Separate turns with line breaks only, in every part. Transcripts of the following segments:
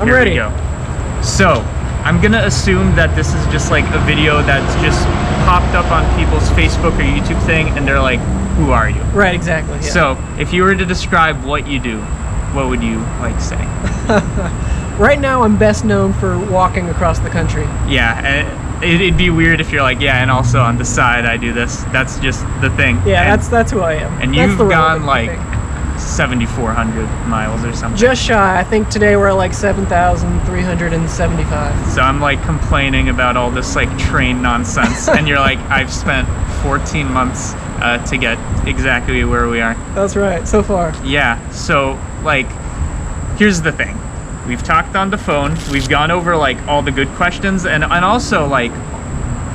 I'm
Here
ready.
we go. So, I'm gonna assume that this is just like a video that's just popped up on people's Facebook or YouTube thing, and they're like, who are you?
Right, exactly. Yeah.
So, if you were to describe what you do, what would you like say?
Right now, I'm best known for walking across the country.
Yeah, it'd be weird if you're like, yeah, and also on the side I do this. That's just the thing.
Yeah,
and,
that's who I am.
And
that's
you've gone like 7,400 miles or something.
Just shy. I think today we're at like 7,375.
So I'm like complaining about all this like train nonsense, and you're like, I've spent 14 months to get exactly where we are.
That's right, so far.
Yeah, so like, here's the thing. We've talked on the phone, we've gone over like all the good questions, and also like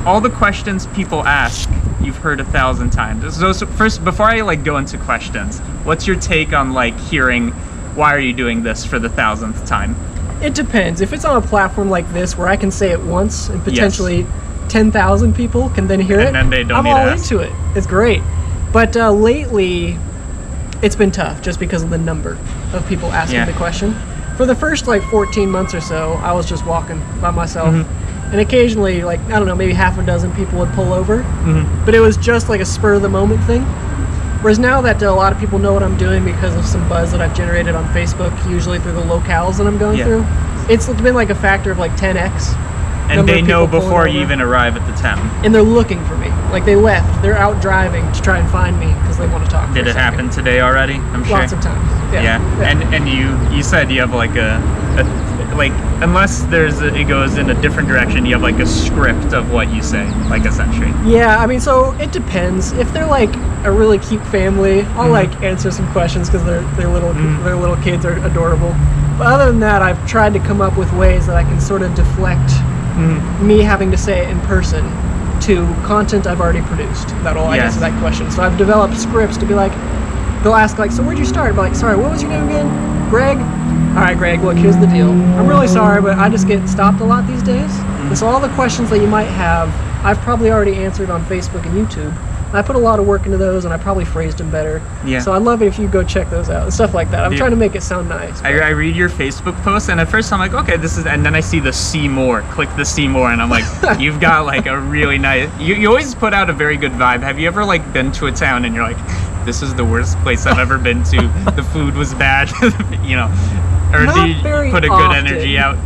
all the questions people ask, you've heard 1,000 times. So first, before I like go into questions, what's your take on like hearing, why are you doing this for the 1,000th time?
It depends. If it's on a platform like this where I can say it once and potentially 10,000 people can then hear it,
And then they don't
I'm
need
all
to ask.
into it. It's great. But lately, it's been tough just because of the number of people asking the question. For the first like 14 months or so, I was just walking by myself. And occasionally, like, I don't know, maybe half a dozen people would pull over. But it was just like a spur of the moment thing. Whereas now that a lot of people know what I'm doing because of some buzz that I've generated on Facebook, usually through the locales that I'm going through, it's been like a factor of like 10x.
And they know before you even arrive at the town.
And they're looking for me. Like they left. They're out driving to try and find me because they want to talk.
Did it happen today already? I'm sure.
Lots of times. Yeah.
And you said you have like a like, unless it goes in a different direction, you have like a script of what you say, like essentially.
Yeah, I mean, so it depends. If they're like a really cute family, I'll like answer some questions because their little kids are adorable. But other than that, I've tried to come up with ways that I can sort of deflect me having to say it in person to content I've already produced. That'll answer that question. So I've developed scripts to be like, they'll ask like, so where'd you start? I'm like, sorry, what was your name again? Greg? All right, Greg, look, here's the deal. I'm really sorry, but I just get stopped a lot these days. And so all the questions that you might have, I've probably already answered on Facebook and YouTube. And I put a lot of work into those, and I probably phrased them better. Yeah. So I'd love it if you go check those out and stuff like that. I'm trying to make it sound nice.
I read your Facebook posts, and at first I'm like, okay, this is, and then I see the see more. Click the see more, and I'm like, you've got like a really nice. You always put out a very good vibe. Have you ever like been to a town and you're like, this is the worst place I've ever been to. The food was bad, you know, or do you put a good energy out?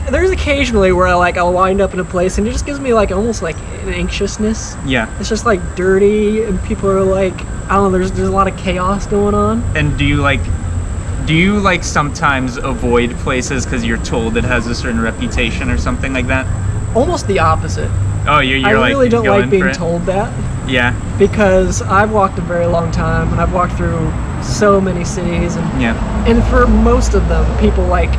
There's occasionally where I'll wind up in a place and it just gives me like almost like an anxiousness.
Yeah.
It's just like dirty and people are like, I don't know, there's a lot of chaos going on.
And do you like sometimes avoid places because you're told it has a certain reputation or something like that?
Almost the opposite.
Oh, you're
I
like,
really don't like being told that.
Yeah.
Because I've walked a very long time and I've walked through so many cities and and for most of them people like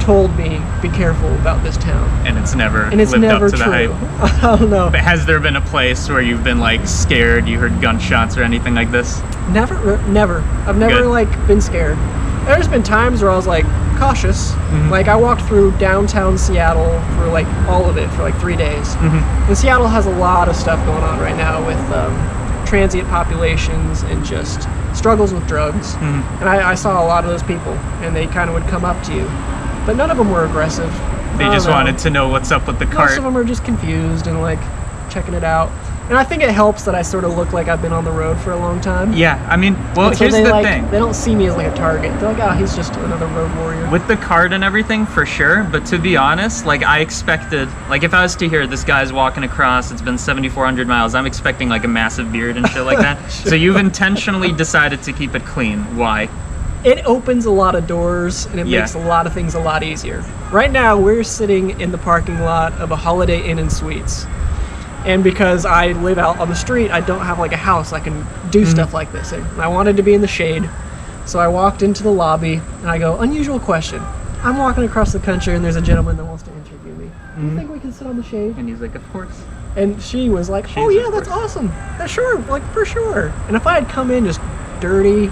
told me be careful about this town. And it's never lived up to the hype. I don't know.
But has there been a place where you've been like scared, you heard gunshots or anything like this?
Never. I've never like been scared. There's been times where I was like cautious. Like I walked through downtown Seattle for like all of it for like 3 days. And Seattle has a lot of stuff going on right now with transient populations and just struggles with drugs. And I saw a lot of those people and they kind of would come up to you. But none of them were aggressive.
They just wanted to know what's up with the cart.
Most of them are just confused and like checking it out. And I think it helps that I sort of look like I've been on the road for a long time.
Yeah, I mean, well,
so
here's the thing.
They don't see me as like a target. They're like, oh, he's just another road warrior.
With the cart and everything, for sure. But to be honest, like I expected, like if I was to hear this guy's walking across, it's been 7,400 miles, I'm expecting like a massive beard and shit like that. Sure. So you've intentionally decided to keep it clean. Why?
It opens a lot of doors and it makes a lot of things a lot easier. Right now, we're sitting in the parking lot of a Holiday Inn and Suites. And because I live out on the street, I don't have like a house I can do stuff like this in. And I wanted to be in the shade. So I walked into the lobby and I go, unusual question. I'm walking across the country and there's a gentleman that wants to interview me. Do you think we can sit on the shade?
And he's like, of course.
And she was like, oh yeah, that's awesome. Yeah, sure, like for sure. And if I had come in just dirty,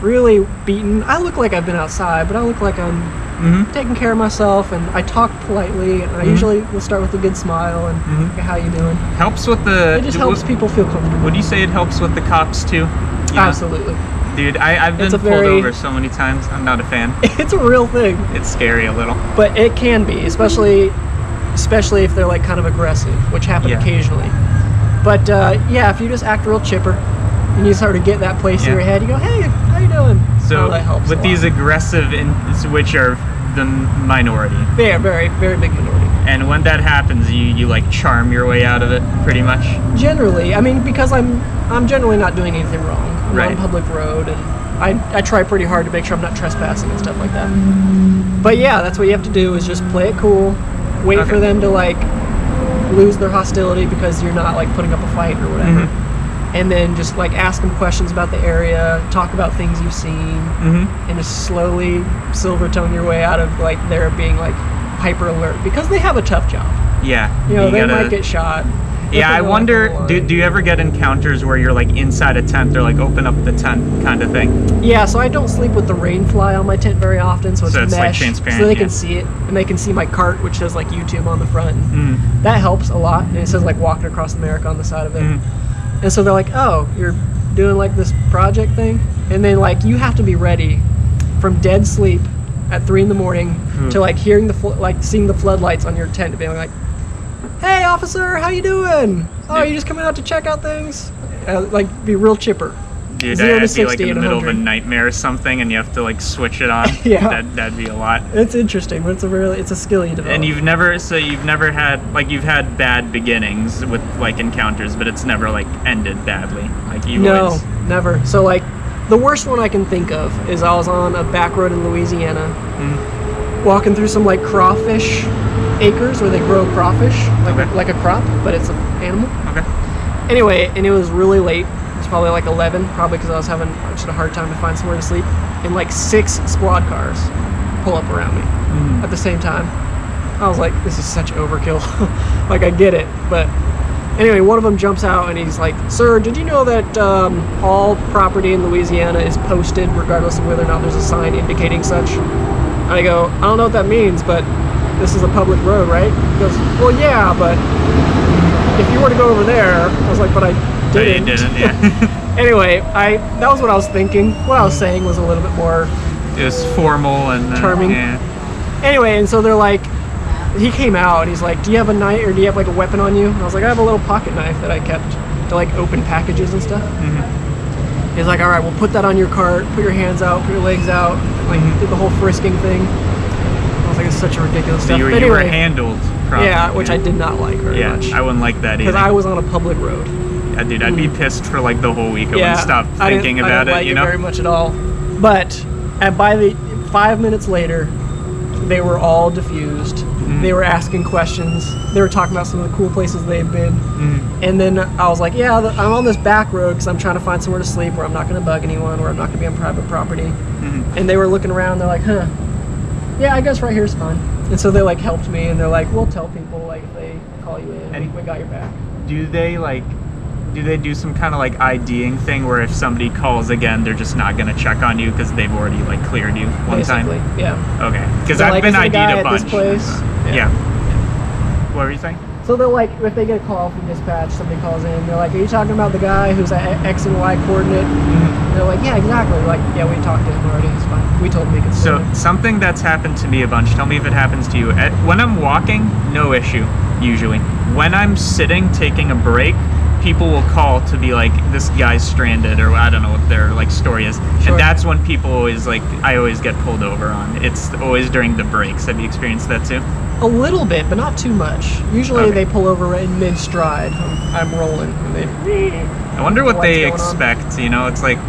really beaten, I look like I've been outside, but I look like I'm taking care of myself, and I talk politely, and I usually will start with a good smile and okay, how you doing?
Helps with the...
It just helps people feel comfortable.
Would you say it helps with the cops too?
Absolutely.
Dude, I've been
It's a
pulled
very-
over so many times. I'm not a fan.
It's a real thing.
It's scary a little.
But it can be, especially if they're like kind of aggressive, which happen
Yeah.
occasionally. But yeah, if you just act real chipper and you sort of get that place in
Yeah.
your head, you go, "Hey, how you doing?"
So
that helps
with
a
these
lot.
aggressive, which are the minority,
Yeah, very, very big minority.
and when that happens, you like charm your way out of it, pretty much.
Generally, I mean, because I'm generally not doing anything wrong. I'm
Right.
on public road, and I try pretty hard to make sure I'm not trespassing and stuff like that. But yeah, that's what you have to do is just play it cool, wait
Okay.
for them to like lose their hostility because you're not like putting up a fight or whatever.
Mhm.
And then just like ask them questions about the area, talk about things you've seen, and just slowly silver tongue your way out of like their being like hyper alert because they have a tough job.
Yeah.
You know, they
gotta-
might get shot.
Yeah, I
Nothing
wonder,
along the line.
do you ever get encounters where you're like inside a tent or like open up the tent kind of thing?
Yeah, so I don't sleep with the rain fly on my tent very often, so it's
So it's, like,
mesh,
transparent,
so they
yeah.
can see it, and they can see my cart, which says like YouTube on the front.
Mm.
That helps a lot, and it says like Walking Across America on the side of it.
Mhm.
And so they're like, "Oh, you're doing like this project thing," and then like you have to be ready from dead sleep at 3 a.m. to like hearing seeing the floodlights on your tent, being like, "Hey, officer, how you doing? Oh, you just coming out to check out things?" Like, be real chipper.
Dude,
0 to
I'd be
60
like in the
and
middle of a
100.
nightmare or something, and you have to like switch it on.
Yeah.
That'd be a lot.
It's interesting, but it's a skill you develop.
And you've never had like you've had bad beginnings with like encounters, but it's never like ended badly. Like you
No,
always.
never. So like, the worst one I can think of is I was on a back road in Louisiana, walking through some like crawfish acres where they grow crawfish, like a crop, but it's an animal.
Okay.
Anyway, and it was really late. It's probably like 11, probably because I was having just a hard time to find somewhere to sleep. And like 6 squad cars pull up around me at the same time. I was like, this is such overkill. Like, I get it, but anyway, one of them jumps out and he's like, "Sir, did you know that all property in Louisiana is posted regardless of whether or not there's a sign indicating such?" And I go, "I don't know what that means, but this is a public road, right?" He goes, "Well, yeah, but if you were to go over there," I was like, "But I
But you
didn't."
didn't, yeah.
Anyway, that was what I was thinking. What I was saying was a little bit more
It was formal and
Charming.
Yeah.
Anyway, and so they're like, he came out and he's like, "Do you have a knife or do you have like a weapon on you?" And I was like, "I have a little pocket knife that I kept to like open packages and stuff." He's like, "All right, well, put that on your cart, put your hands out, put your legs out," like did the whole frisking thing. I was like, it's such a ridiculous
So
stuff.
you were,
But
you were
anyway,
handled properly.
yeah, which I did not like very
Yeah,
much.
I wouldn't like that
Because
either.
I was on a public road.
Yeah, dude, I'd be pissed for like the whole week. I
Yeah,
wouldn't stop
I didn't-
thinking
I
about
didn't
it,
like
you know?
very much at all. But by the 5 minutes later, they were all diffused. They were asking questions. They were talking about some of the cool places they've been. And then I was like, "Yeah, I'm on this back road because I'm trying to find somewhere to sleep where I'm not going to bug anyone, where I'm not going to be on private property." And they were looking around. They're like, "Huh, yeah, I guess right here's fine." And so they like helped me, and they're like, "We'll tell people like if they call you in,
And-
we got your back."
Do they do some kind of like IDing thing where if somebody calls again, they're just not gonna check on you because they've already like cleared you one
Basically,
time?
yeah.
Okay, because
They're
I've
like,
been
"Is there a guy
ID'd a
at this
bunch.
place?"
Yeah. What were you saying?
So they're like, if they get a call from dispatch, somebody calls in, they're like, "Are you talking about the guy who's at X and Y coordinate?" And they're like, "Yeah, exactly." We're like, "Yeah, we talked to him already. It's fine. We told him he could
So
swim."
something that's happened to me a bunch. Tell me if it happens to you. When I'm walking, no issue usually. When I'm sitting taking a break, people will call to be like, "This guy's stranded," or I don't know what their like story is.
Sure.
And that's when people always like, I always get pulled over on. It's always during the breaks. Have you experienced that too?
A little bit, but not too much. Usually
Okay.
they pull over right in mid-stride. I'm rolling, and they.
I wonder what
What's
they
going on?
expect. You know, it's like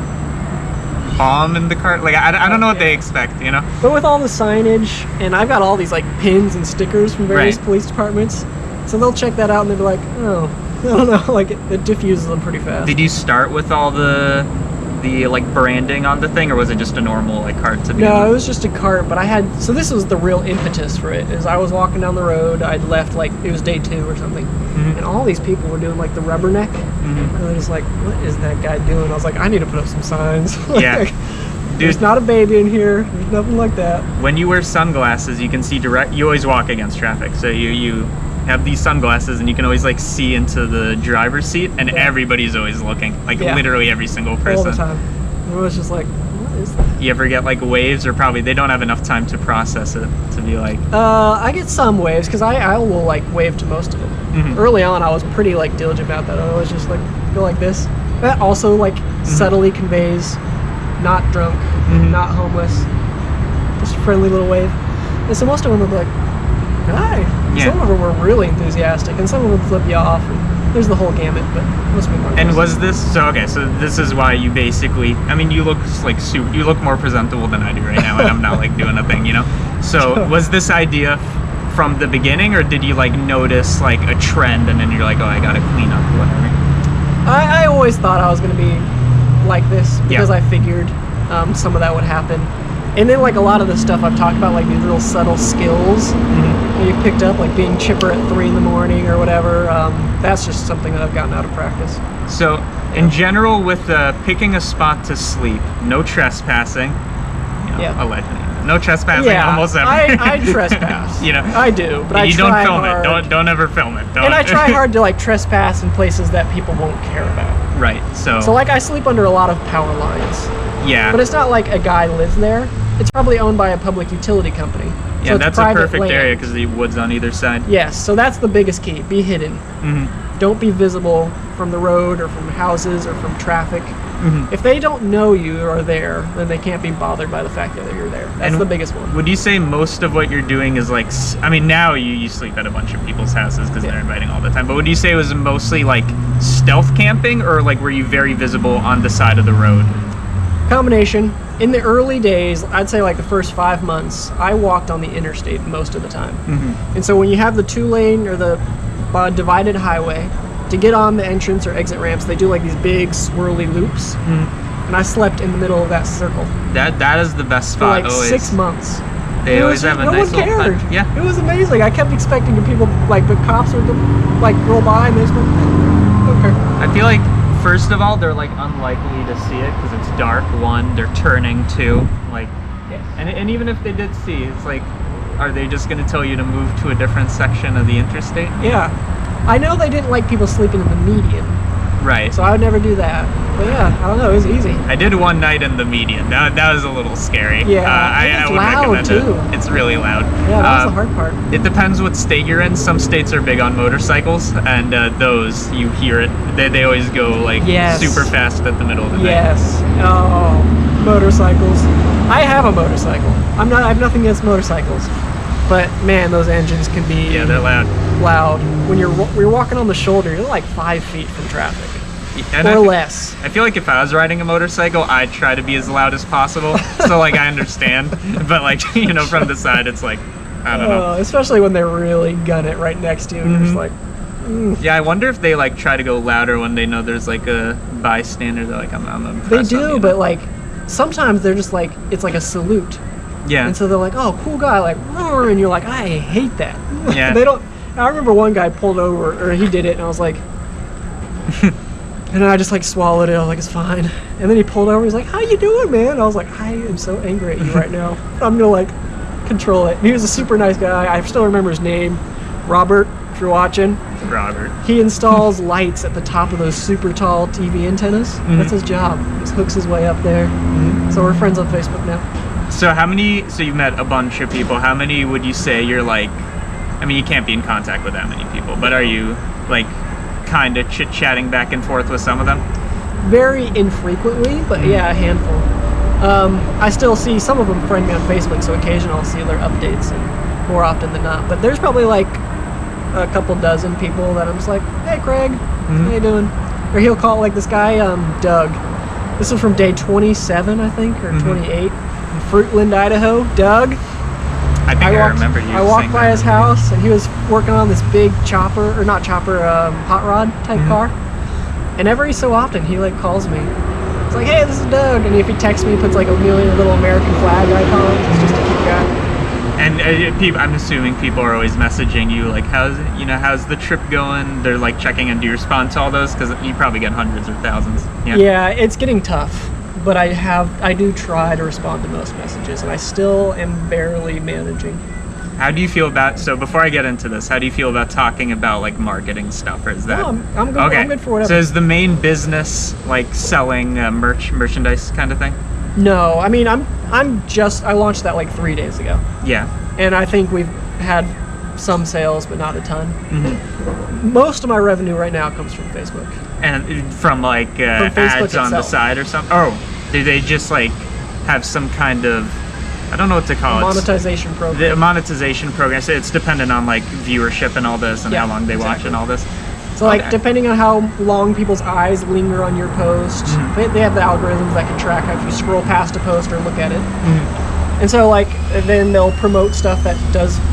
bomb in the car. Like I don't know what they expect. You know.
But with all the signage, and I've got all these like pins and stickers from various
Right.
police departments, so they'll check that out and they'll be like, "Oh, I don't know." Like it diffuses them pretty fast.
Did you start with all the like branding on the thing, or was it just a normal like cart to begin
No, it
with?
was just a cart, but I had, so this was the real impetus for it, is I was walking down the road, I'd left like, it was day 2 or something, and all these people were doing like the rubberneck, and they're just like, "What is that guy doing?" I was like, "I need to put up some signs."
Yeah.
Like, there's
Dude,
not a baby in here, there's nothing like that.
when you wear sunglasses, you can see direct. You always walk against traffic, so you have these sunglasses, and you can always like see into the driver's seat, and
Yeah.
everybody's always looking, like
Yeah.
literally every single person.
All the time. It was just like, what is that?
You ever get like waves, or probably they don't have enough time to process it to be like.
I get some waves because I will like wave to most of them.
Mhm.
Early on, I was pretty like diligent about that. I always just like go like this. That also like subtly conveys not drunk, not homeless, just a friendly little wave. And so most of them would be like, hi.
Yeah.
Some of them were really enthusiastic, and some of them would flip you off. And there's the whole gamut, but most people aren't.
And was this so? Okay, so this is why you basically. I mean, you look like you look more presentable than I do right now, and I'm not like doing a thing, you know. So was this idea from the beginning, or did you like notice like a trend, and then you're like, oh, I gotta clean up, whatever?
I always thought I was gonna be like this because I figured some of that would happen. And then like a lot of the stuff I've talked about, like these real subtle skills that you've picked up, like being chipper at 3 in the morning or whatever, that's just something that I've gotten out of practice.
So in general, with picking a spot to sleep, no trespassing, allegedly. No trespassing almost ever.
I trespass.
You know,
I do, but
you don't
try
film
hard.
it. Don't ever film it. Don't.
And I try hard to like trespass in places that people won't care about.
Right. So
like I sleep under a lot of power lines.
Yeah.
But it's not like a guy lives there. It's probably owned by a public utility company.
Yeah,
so
that's a perfect area because the woods on either side.
Yes, so that's the biggest key. Be hidden. Don't be visible from the road or from houses or from traffic. If they don't know you are there, then they can't be bothered by the fact that you're there. That's the biggest one.
Would you say most of what you're doing is like, I mean, now you sleep at a bunch of people's houses because they're inviting all the time, but would you say it was mostly like stealth camping, or like were you very visible on the side of the road?
Combination. In the early days, I'd say like the first 5 months, I walked on the interstate most of the time. And so when you have the 2-lane or the divided highway, to get on the entrance or exit ramps, they do like these big swirly loops. And I slept in the middle of that circle.
That is the best spot.
For like
always.
6 months.
They always have a nice little
cared.
fun. Yeah.
It was amazing. I kept expecting people, like the cops would like roll by and they just went, okay.
I feel like, first of all, they're like unlikely to see it because it's dark. 1, they're turning. 2, like, and even if they did see, it's like, are they just going to tell you to move to a different section of the interstate?
Yeah, I know they didn't like people sleeping in the median.
Right.
So I would never do that. But yeah, I don't know. It was easy.
I did one night in the median. That was a little scary.
Yeah,
I would
loud
recommend
too.
it. It's really loud.
Yeah, that's the hard part.
It depends what state you're in. Some states are big on motorcycles, and those, you hear it. They always go like super fast at the middle of the night.
Yes. Oh, motorcycles. I have a motorcycle. I have nothing against motorcycles, but man, those engines can be
they're loud.
Loud. When you're walking on the shoulder, you're like 5 feet from traffic.
And
or less.
I feel like if I was riding a motorcycle, I'd try to be as loud as possible. So like I understand, but like from the side, it's like I don't know.
Especially when they really gun it right next to you, and you're just like.
Yeah, I wonder if they like try to go louder when they know there's like a bystander. They're like, I'm impressed.
They do, but like sometimes they're just like it's like a salute.
Yeah.
And so they're like, oh, cool guy, like, and you're like, I hate that.
Yeah.
They don't. I remember one guy pulled over, or he did it, and I was like. And I just like swallowed it. I was like, it's fine. And then he pulled over. He's like, how you doing, man? I was like, I am so angry at you right now. I'm gonna like control it. And he was a super nice guy. I still remember his name, Robert. If you're watching,
Robert.
He installs lights at the top of those super tall TV antennas. That's his job. He just hooks his way up there. So we're friends on Facebook now.
So so you've met a bunch of people. How many would you say you're like? I mean, you can't be in contact with that many people, but are you like? Kind of chit-chatting back and forth with some of them?
Very infrequently, but yeah, a handful. I still see some of them friend me on Facebook, so occasionally I'll see their updates, and more often than not. But there's probably like a couple dozen people that I'm just like, hey Craig, how you doing? Or he'll call like this guy, Doug. This is from day 27, I think, or 28, in Fruitland, Idaho. Doug.
I think I remember you.
I walked by his house, and he was working on this big chopper, or not chopper, hot rod type car. And every so often, he like calls me. It's like, hey, this is Doug. And if he texts me, he puts like a million little American flag icons. It's just a cute guy.
And people, I'm assuming people are always messaging you like, how's the trip going? They're like checking in. Do you respond to all those? Because you probably get hundreds or thousands.
Yeah, it's getting tough. But I do try to respond to most messages, and I still am barely managing.
How do you feel about, so before I get into this, how do you feel about talking about like marketing stuff, or is that?
No, I'm good.
Okay.
I'm good for whatever.
So is the main business like selling merchandise kind of thing?
No, I mean, I launched that like 3 days ago.
Yeah.
And I think we've had some sales, but not a ton.
Mm-hmm.
Most of my revenue right now comes from Facebook.
And from like
Facebook
ads on the
itself.
side or something? Oh, do they just like have some kind of, I don't know what to call it.
Monetization program.
The monetization program. So it's dependent on like viewership and all this, and
Yeah,
how long they watch
exactly.
and all this.
So like
Okay.
depending on how long people's eyes linger on your post,
Mm-hmm.
they have the algorithms that can track if you scroll past a post or look at it.
Mm-hmm.
And so like then they'll promote stuff that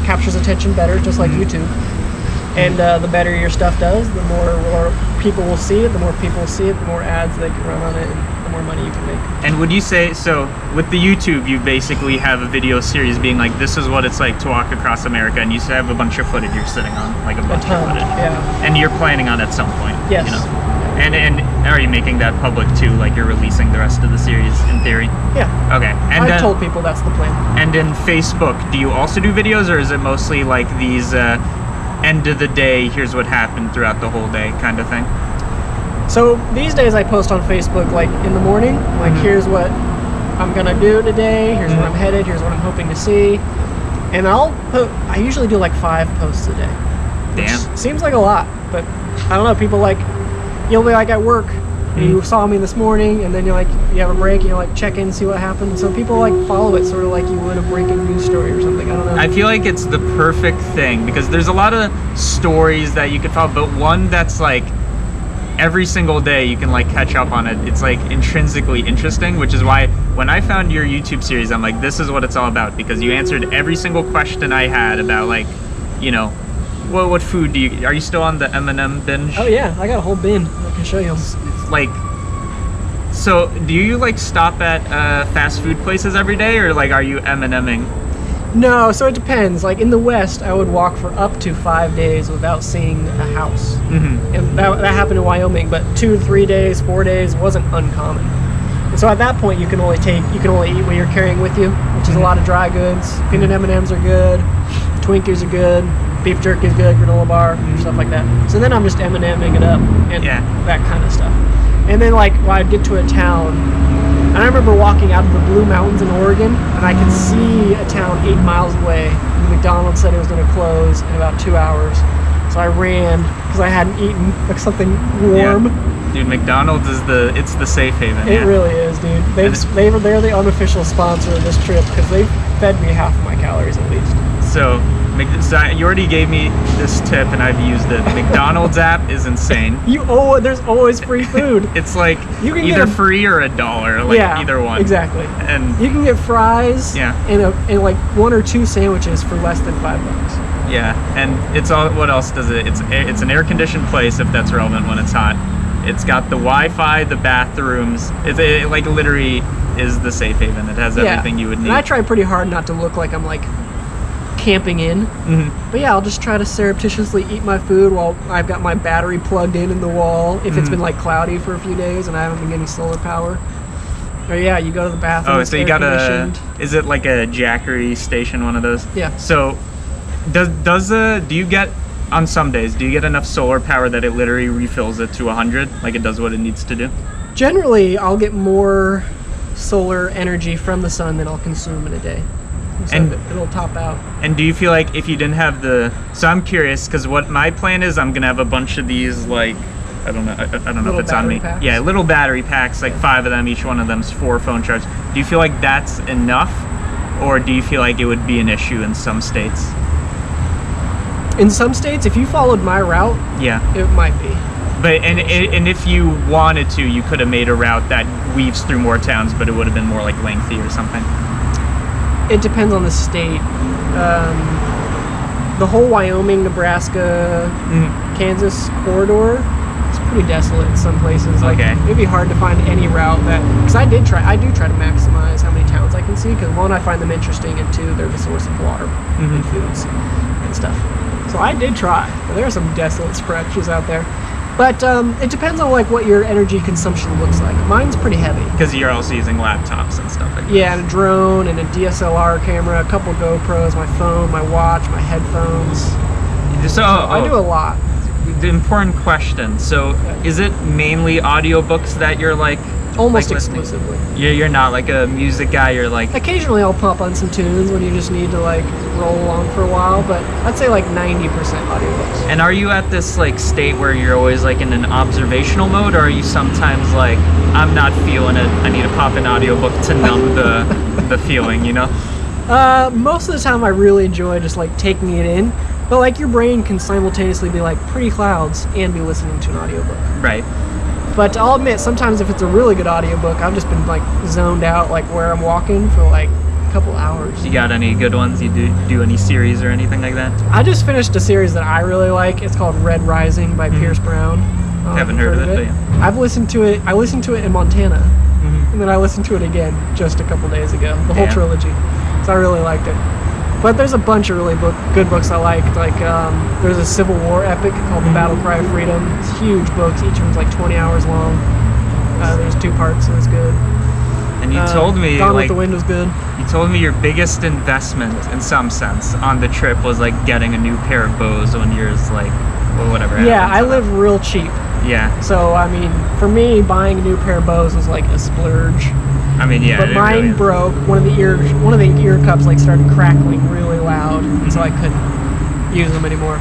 captures attention better, just like
Mm-hmm.
YouTube. And the better your stuff does, the more people will see it. The more people see it, the more ads they can run on it, and the more money you can make.
And would you say, so with the YouTube, you basically have a video series being like, this is what it's like to walk across America, and you have a bunch of footage you're sitting on, like a bunch of
ton,
footage.
yeah.
And you're planning on at some point.
Yes.
You know? And are you making that public too? Like you're releasing the rest of the series in theory?
Yeah.
Okay. And
I've told people that's the plan.
And in Facebook, do you also do videos, or is it mostly like these end of the day, here's what happened throughout the whole day kind of thing?
So these days I post on Facebook like in the morning, like
Mm-hmm.
here's what I'm gonna do today, here's where I'm headed, here's what I'm hoping to see. And I usually do like 5 posts a day. Which
Damn.
seems like a lot, but I don't know, people like, you'll be like at work, and you saw me this morning, and then you have a break, and you like check in, see what happened. So people like follow it sort of like you would a breaking news story or something. I don't know.
I feel like it's the perfect thing because there's a lot of stories that you could follow, but one that's like every single day you can like catch up on it. It's like intrinsically interesting, which is why when I found your YouTube series, I'm like, this is what it's all about, because you answered every single question I had about like, you know, what food are you still on the M&M binge?
Oh yeah, I got a whole bin. I can show you.
Like, so do you like stop at fast food places every day, or like are you M&Ming?
No, so it depends. Like in the West, I would walk for up to 5 days without seeing a house.
Mm-hmm.
And that happened in Wyoming, but 2 to 3 days, 4 days wasn't uncommon. And so at that point, you can only eat what you're carrying with you, which is a lot of dry goods. Peanut M&Ms are good, Twinkies are good, beef jerky is good, granola bar, stuff like that. So then I'm just M&Ming it up and that kind of stuff. And then like when I'd get to a town, and I remember walking out of the Blue Mountains in Oregon, and I could see a town 8 miles away. And McDonald's said it was going to close in about 2 hours. So I ran because I hadn't eaten like something warm.
Yeah. Dude, McDonald's is it's the safe haven.
It really is, dude. They're the unofficial sponsor of this trip because they fed me half of my calories at least.
So you already gave me this tip and I've used it. McDonald's app is insane.
There's always free food.
It's like
You can
either
get
free or $1, like either one.
Exactly.
And
you can get fries
Yeah.
and like 1 or 2 sandwiches for less than $5.
yeah, and it's all. What else does it? It's an air-conditioned place if that's relevant when it's hot. It's got the Wi-Fi, the bathrooms. It like literally is the safe haven. It has everything you would need.
And I try pretty hard not to look like I'm like camping in.
Mm-hmm.
But yeah, I'll just try to surreptitiously eat my food while I've got my battery plugged in the wall if it's been like cloudy for a few days and I haven't been getting solar power. Or yeah, you go to the bathroom.
Oh,
it's
so you got
air-conditioned.
is it like a Jackery station, one of those?
Yeah.
So do you get, on some days, do you get enough solar power that it literally refills it to 100, like it does what it needs to do?
Generally, I'll get more solar energy from the sun than I'll consume in a day. So
And-
it'll top out.
And do you feel like if you didn't have so I'm curious, because what my plan is, I'm gonna have a bunch of these, like, I don't know if
Little
it's on me.
battery packs?
Yeah, little battery packs, like 5 of them, each one of them's 4 phone charges. Do you feel like that's enough, or do you feel like it would be an issue in some states?
In some states, if you followed my route,
Yeah.
it might be.
But and if you wanted to, you could have made a route that weaves through more towns, but it would have been more like lengthy or something.
It depends on the state. The whole Wyoming, Nebraska, Kansas corridor is pretty desolate in some places. Like
Okay.
it'd be hard to find any route that, because I do try to maximize how many towns I can see. Because one, I find them interesting, and 2, they're the source of water and foods and stuff. So I did try, but there are some desolate stretches out there. But it depends on like what your energy consumption looks like. Mine's pretty heavy.
Because you're also using laptops and stuff like that.
Yeah, and a drone and a DSLR camera, a couple GoPros, my phone, my watch, my headphones.
So
I do a lot.
The important question. So is it mainly audiobooks that you're like
Almost
like listening?
exclusively.
You're not like a music guy. You're like
Occasionally I'll pop on some tunes when you just need to like roll along for a while, but I'd say like 90% audiobooks.
And are you at this like state where you're always like in an observational mode, or are you sometimes like, I'm not feeling it, I need to pop an audiobook to numb the feeling, you know?
Most of the time I really enjoy just like taking it in, but like your brain can simultaneously be like pretty clouds and be listening to an audiobook.
Right.
But I'll admit, sometimes if it's a really good audiobook, I've just been like zoned out like where I'm walking for like a couple hours.
You got any good ones? You do any series or anything like that?
I just finished a series that I really like. It's called Red Rising by Pierce Brown.
Haven't heard of it, but yeah.
I've listened to it. I listened to it in Montana, and then I listened to it again just a couple days ago. The whole trilogy. So I really liked it. But there's a bunch of really good books I like. Like there's a Civil War epic called The Battle Cry of Freedom. It's huge books. Each one's like 20 hours long. There's 2 parts, so it's good.
And you told me
Gone
like
with the Wind was good.
you told me your biggest investment in some sense on the trip was like getting a new pair of bows when yours like whatever.
Yeah,
happens.
I live real cheap.
Yeah.
So I mean, for me, buying a new pair of bows was like a splurge.
I mean, yeah.
But
it
mine
really is.
broke. One of the ear cups like started crackling really loud, and so I couldn't use them anymore.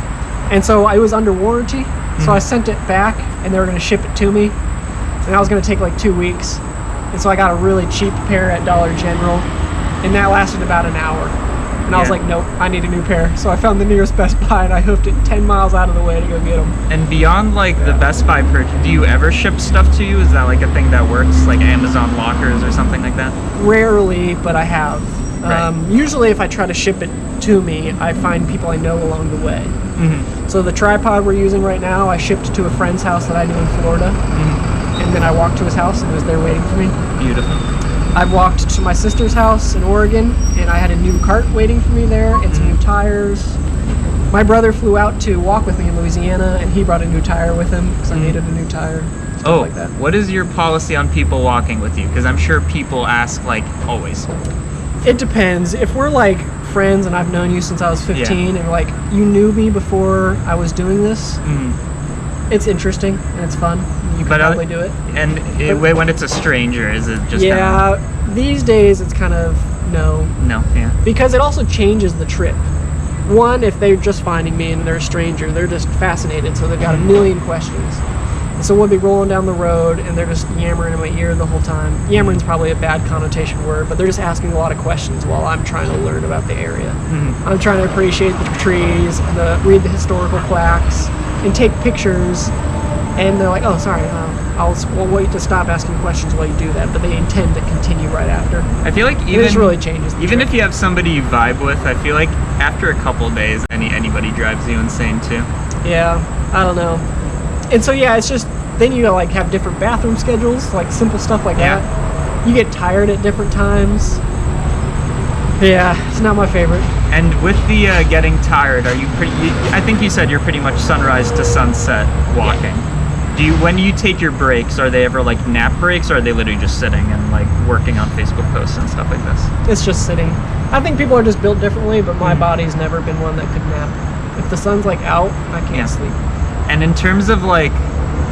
And so it was under warranty, so I sent it back, and they were going to ship it to me, and that was going to take like 2 weeks. And so I got a really cheap pair at Dollar General, and that lasted about an hour. And I was
Yeah.
like, nope, I need a new pair. So I found the nearest Best Buy, and I hoofed it 10 miles out of the way to go get them.
And beyond like the Best Buy purchase, do you ever ship stuff to you? Is that like a thing that works, like Amazon lockers or something like that?
Rarely, but I have.
Right.
Usually if I try to ship it to me, I find people I know along the way.
Mm-hmm.
So the tripod we're using right now, I shipped to a friend's house that I knew in Florida. And then I walked to his house and it was there waiting for me.
Beautiful.
I've walked to my sister's house in Oregon, and I had a new cart waiting for me there and some new tires. My brother flew out to walk with me in Louisiana, and he brought a new tire with him because I needed a new tire. Stuff like that.
What is your policy on people walking with you? Because I'm sure people ask like always.
It depends. If we're like friends and I've known you since I was 15 and like you knew me before I was doing this, it's interesting and it's fun. You can probably do it.
And when it's a stranger, is it just
these days it's kind of no. Because it also changes the trip. One, if they're just finding me and they're a stranger, they're just fascinated, so they've got a million questions. And so we'll be rolling down the road and they're just yammering in my ear the whole time. Yammering's probably a bad connotation word, but they're just asking a lot of questions while I'm trying to learn about the area. I'm trying to appreciate the trees, read the historical plaques, and take pictures. And they're like, oh, sorry, we'll wait to stop asking questions while you do that, but they intend to continue right after.
I feel like
it just really changes the
even
trip.
if you have somebody you vibe with, I feel like after a couple of days, anybody drives you insane too.
Yeah, I don't know. And so yeah, it's just then you like have different bathroom schedules, like simple stuff like that. You get tired at different times. Yeah, it's not my favorite.
And with the getting tired, are you pretty? I think you said you're pretty much sunrise to sunset walking.
Yeah.
When you take your breaks, are they ever like nap breaks, or are they literally just sitting and like working on Facebook posts and stuff like this?
It's just sitting. I think people are just built differently, but my body's never been one that could nap. If the sun's like out, I can't sleep.
And in terms of like,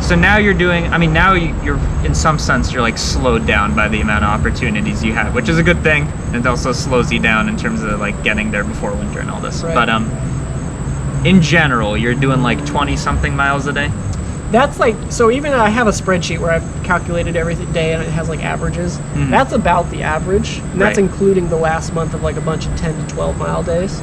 so now you're doing, I mean, now you're in some sense, you're like slowed down by the amount of opportunities you have, which is a good thing. And it also slows you down in terms of like getting there before winter and all this.
Right.
But in general, you're doing like 20 something miles a day.
That's like, so even I have a spreadsheet where I've calculated every day and it has like averages. That's about the average. And that's including the last month of like a bunch of 10 to 12 mile days.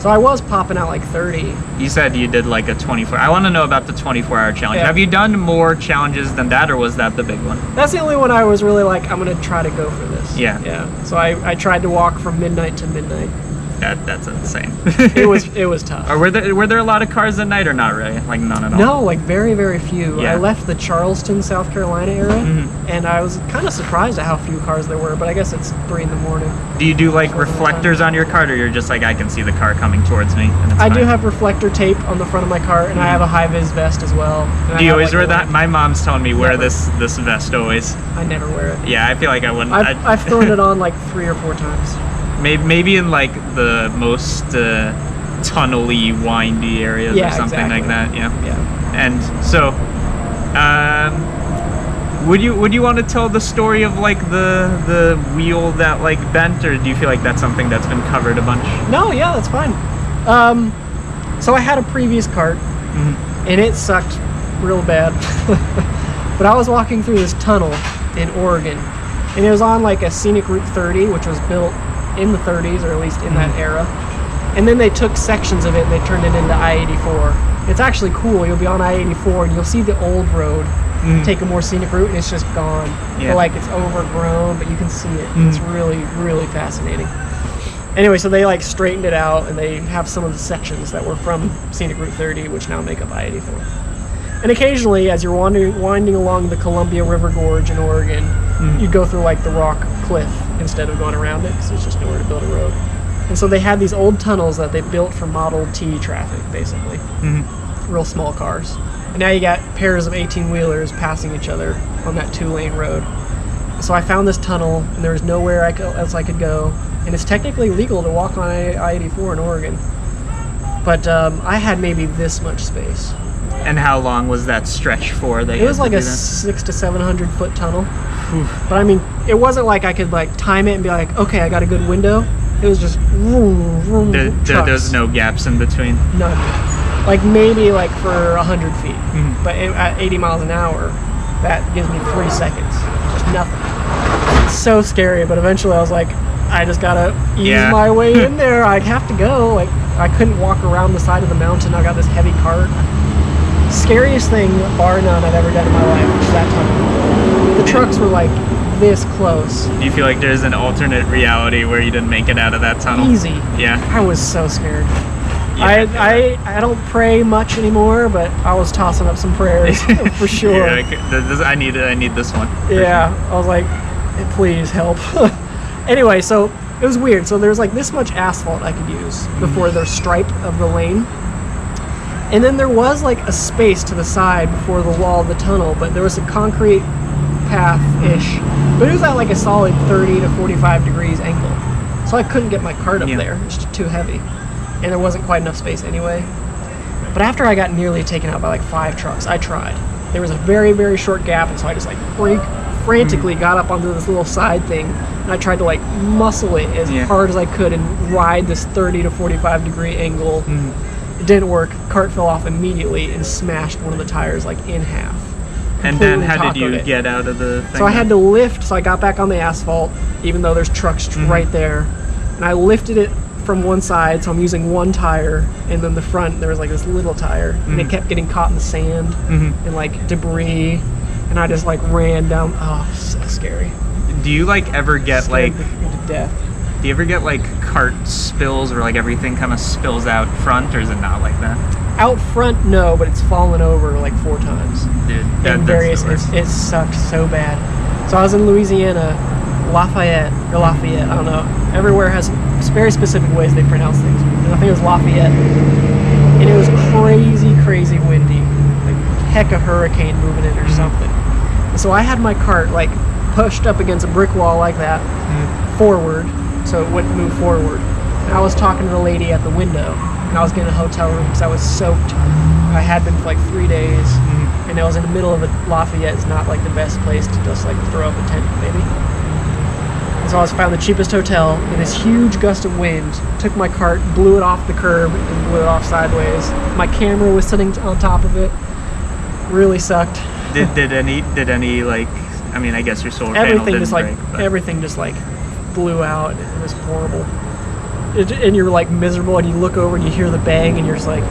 So I was popping out like 30.
You said you did like a 24. I want to know about the 24-hour challenge.
Yeah.
Have you done more challenges than that, or was that the big one?
That's the only one I was really like, I'm going to try to go for this.
Yeah.
Yeah. So I tried to walk from midnight to midnight.
That's insane.
It was tough.
Or were there a lot of cars at night or not really? Like none at all?
No, like very, very few.
Yeah.
I left the Charleston, South Carolina area, and I was kind of surprised at how few cars there were, but I guess it's 3 in the morning.
Do you do like reflectors on your car, or you're just like, I can see the car coming towards me? And it's
I do
fine?
have reflector tape on the front of my car, and I have a high-vis vest as well. And
Do you
I have,
always
like,
wear
a
that?
light-
My mom's telling me wear
Never.
this vest always.
I never wear it.
Yeah, I feel like I wouldn't.
I've thrown it on like 3 or 4 times.
Maybe in like the most tunnely, windy areas
Yeah,
or something
exactly.
like that. Yeah.
Yeah.
And so, would you want to tell the story of like the wheel that like bent, or do you feel like that's something that's been covered a bunch?
No, yeah, that's fine. So I had a previous cart, and it sucked real bad. But I was walking through this tunnel in Oregon, and it was on like a scenic Route 30, which was built in the 30s, or at least in that era. And then they took sections of it and they turned it into I-84. It's actually cool. You'll be on I-84 and you'll see the old road take a more scenic route, and it's just gone.
Yeah.
Or like it's overgrown, but you can see it. It's really, really fascinating. Anyway, so they like straightened it out, and they have some of the sections that were from scenic Route 30, which now make up I-84. And occasionally, as you're winding along the Columbia River Gorge in Oregon, you go through like the rock cliff instead of going around it, because there's just nowhere to build a road. And so they had these old tunnels that they built for Model T traffic, basically. Real small cars. And now you got pairs of 18-wheelers passing each other on that 2-lane road. So I found this tunnel, and there was nowhere else I could go. And it's technically legal to walk on I-84 in Oregon. But I had maybe this much space.
And how long was that stretch for?
It was like a 600 to 700 foot tunnel. But I mean, it wasn't like I could like time it and be like, okay, I got a good window. It was just vroom, vroom,
There's no gaps in between.
None. Like maybe like for 100 feet. But at 80 miles an hour, that gives me 3 seconds. Just nothing. It's so scary, but eventually I was like, I just gotta ease my way in there. I have to go. Like, I couldn't walk around the side of the mountain. I got this heavy cart. Scariest thing, bar none, I've ever done in my life was that tunnel. The trucks were like this close.
Do you feel like there's an alternate reality where you didn't make it out of that tunnel?
Easy.
Yeah.
I was so scared.
Yeah,
I don't pray much anymore, but I was tossing up some prayers for sure.
Yeah, I need this one.
Yeah, I was like, please help. Anyway, so it was weird. So there's like this much asphalt I could use before the stripe of the lane. And then there was like a space to the side before the wall of the tunnel, but there was a concrete path-ish. But it was at like a solid 30 to 45 degrees angle. So I couldn't get my cart up there. It's just too heavy. And there wasn't quite enough space anyway. But after I got nearly taken out by like 5 trucks, I tried. There was a very, very short gap, and so I just like frantically got up onto this little side thing, and I tried to like muscle it as hard as I could and ride this 30 to 45 degree angle. It didn't work. Cart fell off immediately and smashed one of the tires like in half.
And then
Completely
how did you
tacoed it.
get out of the thing?
So I had to lift, so I got back on the asphalt, even though there's trucks right there. And I lifted it from one side, so I'm using one tire, and then the front, there was like this little tire, and it kept getting caught in the sand and like debris, and I just like ran down. Oh, so scary.
Do you like ever get
Scared
like,
me to death.
do you ever get like cart spills where like everything kind of spills out front, or is it not like that?
Out front, no, but it's fallen over like 4 times.
Dude,
And various, it sucked so bad. So I was in Louisiana, Lafayette, I don't know. Everywhere has very specific ways they pronounce things. And I think it was Lafayette. And it was crazy, crazy windy. Like heck a hurricane moving in or something. And so I had my cart like pushed up against a brick wall like that, forward, so it wouldn't move forward. And I was talking to the lady at the window, and I was getting a hotel room because I was soaked. I had been for like 3 days, and I was in the middle of it. Lafayette is not like the best place to just like throw up a tent, maybe. And so I found the cheapest hotel, and this huge gust of wind took my cart, blew it off the curb, and blew it off sideways. My camera was sitting on top of it. Really sucked.
Did any like, I mean, I guess your solar panel
Everything
didn't
just like
break, but
everything just like blew out. It was horrible. And you're like miserable, and you look over and you hear the bang, and you're just like,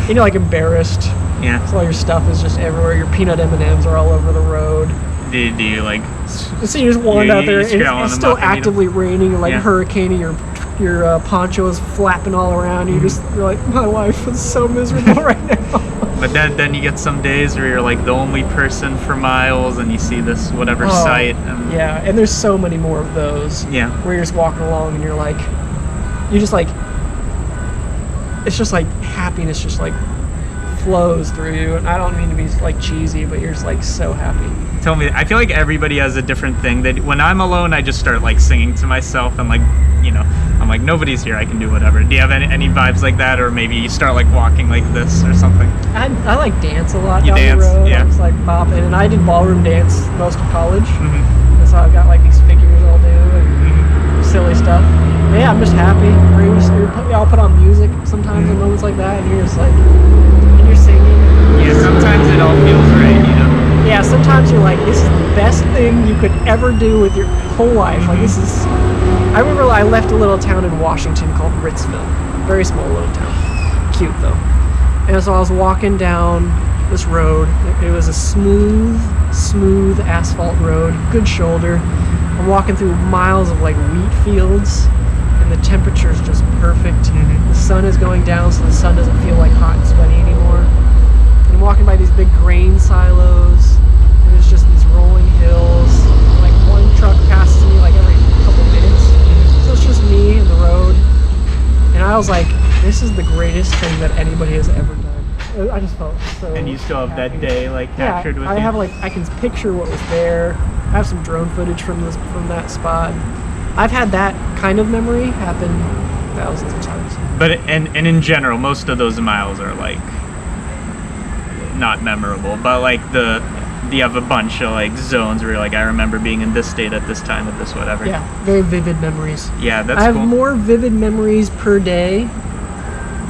you know, like embarrassed.
yeah.
So all your stuff is just everywhere. Your peanut M&Ms are all over the road.
Do you like?
And so you just wander out there, and
scroll on
it's
them
still
up and eat 'em?
actively raining and like
Yeah.
hurricaning. Your your poncho is flapping all around. You're like, my life is so miserable right now.
But then you get some days where you're like the only person for miles, and you see this whatever sight. And
yeah, and there's so many more of those.
Yeah.
Where you're just walking along and you're like, you just like, it's just like happiness just like flows through you. And I don't mean to be like cheesy, but you're just like so happy.
Tell me, I feel like everybody has a different thing. That when I'm alone, I just start like singing to myself, and like, you know, I'm like, nobody's here, I can do whatever. Do you have any vibes like that, or maybe you start like walking like this or something?
I like dance a lot.
You
down
dance,
the road.
yeah.
I just like bopping, and I did ballroom dance most of college.
Mm-hmm.
And so I've got like these figures I'll do and silly stuff. But yeah, I'm just happy. I'll put on music sometimes in moments like that, and you're just like, and you're singing.
Yeah, sometimes it all feels right, you know.
Yeah, sometimes you're like, this is the best thing you could ever do with your whole life. Like this is. I remember I left a little town in Washington called Ritzville, very small little town, cute though. And so I was walking down this road. It was a smooth asphalt road, good shoulder. I'm walking through miles of like wheat fields, and the temperature's just perfect. The sun is going down, so the sun doesn't feel like hot and sweaty anymore. And I'm walking by these big grain silos, and there's just these rolling hills. Like one truck passes me like every couple minutes. So it's just me and the road. And I was like, this is the greatest thing that anybody has ever done. I just felt so.
And you still have
happy.
that day like captured with you?
I have like, I can picture what was there. I have some drone footage from that spot. I've had that kind of memory happen thousands of times.
But and in general, most of those miles are like not memorable. But like you have a bunch of like zones where you're like, I remember being in this state at this time at this whatever.
Yeah, very vivid memories.
Yeah, that's
I have
cool.
more vivid memories per day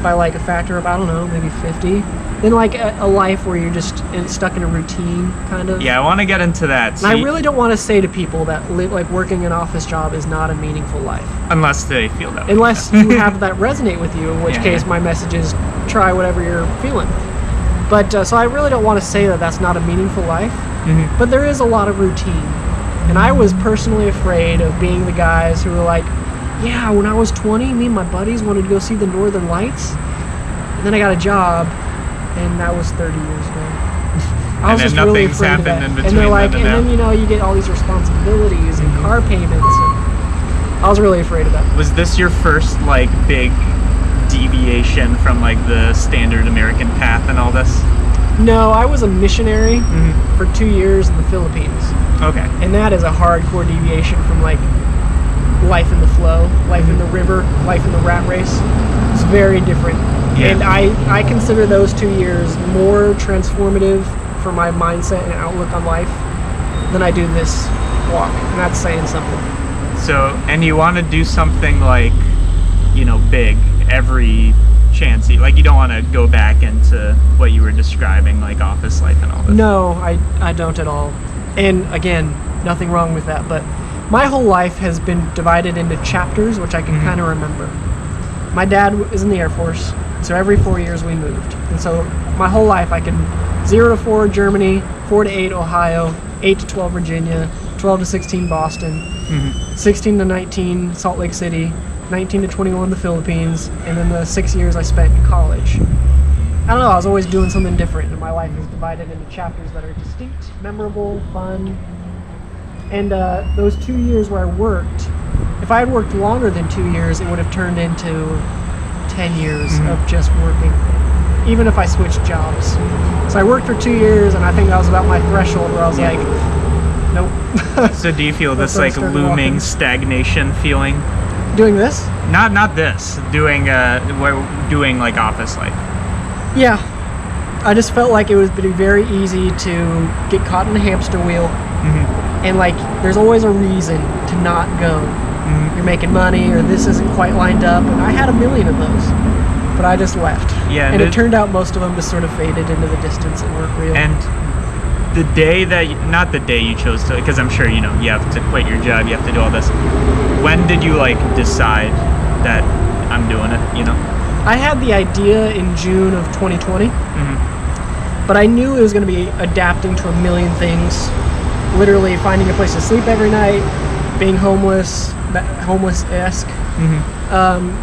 by like a factor of, I don't know, maybe 50, than like a life where you're just stuck in a routine kind of.
Yeah, I want to get into that.
And I really don't want to say to people that like working an office job is not a meaningful life.
Unless they feel that way.
Unless you have that resonate with you, in which case my message is try whatever you're feeling. But so I really don't want to say that that's not a meaningful life, but there is a lot of routine. And I was personally afraid of being the guys who were like, yeah, when I was 20, me and my buddies wanted to go see the Northern Lights. And then I got a job, and that was 30 years ago. I was just really afraid of that.
In between.
And they're like, and then, you know, you get all these responsibilities and car payments. And I was really afraid of that.
Was this your first, like, big deviation from, like, the standard American path and all this?
No, I was a missionary for 2 years in the Philippines.
Okay.
And that is a hardcore deviation from, like, life in the flow, life in the river, life in the rat race. It's very different. Yeah. And I consider those 2 years more transformative for my mindset and outlook on life than I do this walk. And that's saying something.
So, and you want to do something like, you know, big every chance. Like, you don't want to go back into what you were describing, like office life and all this.
No, I don't at all. And again, nothing wrong with that, but my whole life has been divided into chapters, which I can kind of remember. My dad is in the Air Force, so every 4 years we moved. And so my whole life I can 0 to 4 Germany, 4 to 8 Ohio, 8 to 12 Virginia, 12 to 16 Boston, 16 to 19 Salt Lake City, 19 to 21 the Philippines, and then the 6 years I spent in college. I don't know, I was always doing something different, and my life is divided into chapters that are distinct, memorable, fun. And those 2 years where I worked, if I had worked longer than 2 years, it would have turned into 10 years of just working, even if I switched jobs. So I worked for 2 years, and I think that was about my threshold where I was like, nope.
So do you feel this like looming stagnation feeling?
Doing this?
Not this. Doing like office life.
Yeah. I just felt like it would be very easy to get caught in the hamster wheel. And like, there's always a reason to not go. You're making money, or this isn't quite lined up, and I had a million of those, but I just left. Yeah, and it turned out most of them just sort of faded into the distance and weren't real.
And the day that, not the day you chose to, because I'm sure, you know, you have to quit your job, you have to do all this. When did you like decide that I'm doing it, you know?
I had the idea in June of 2020, but I knew it was going to be adapting to a million things. Literally finding a place to sleep every night, being homeless-esque,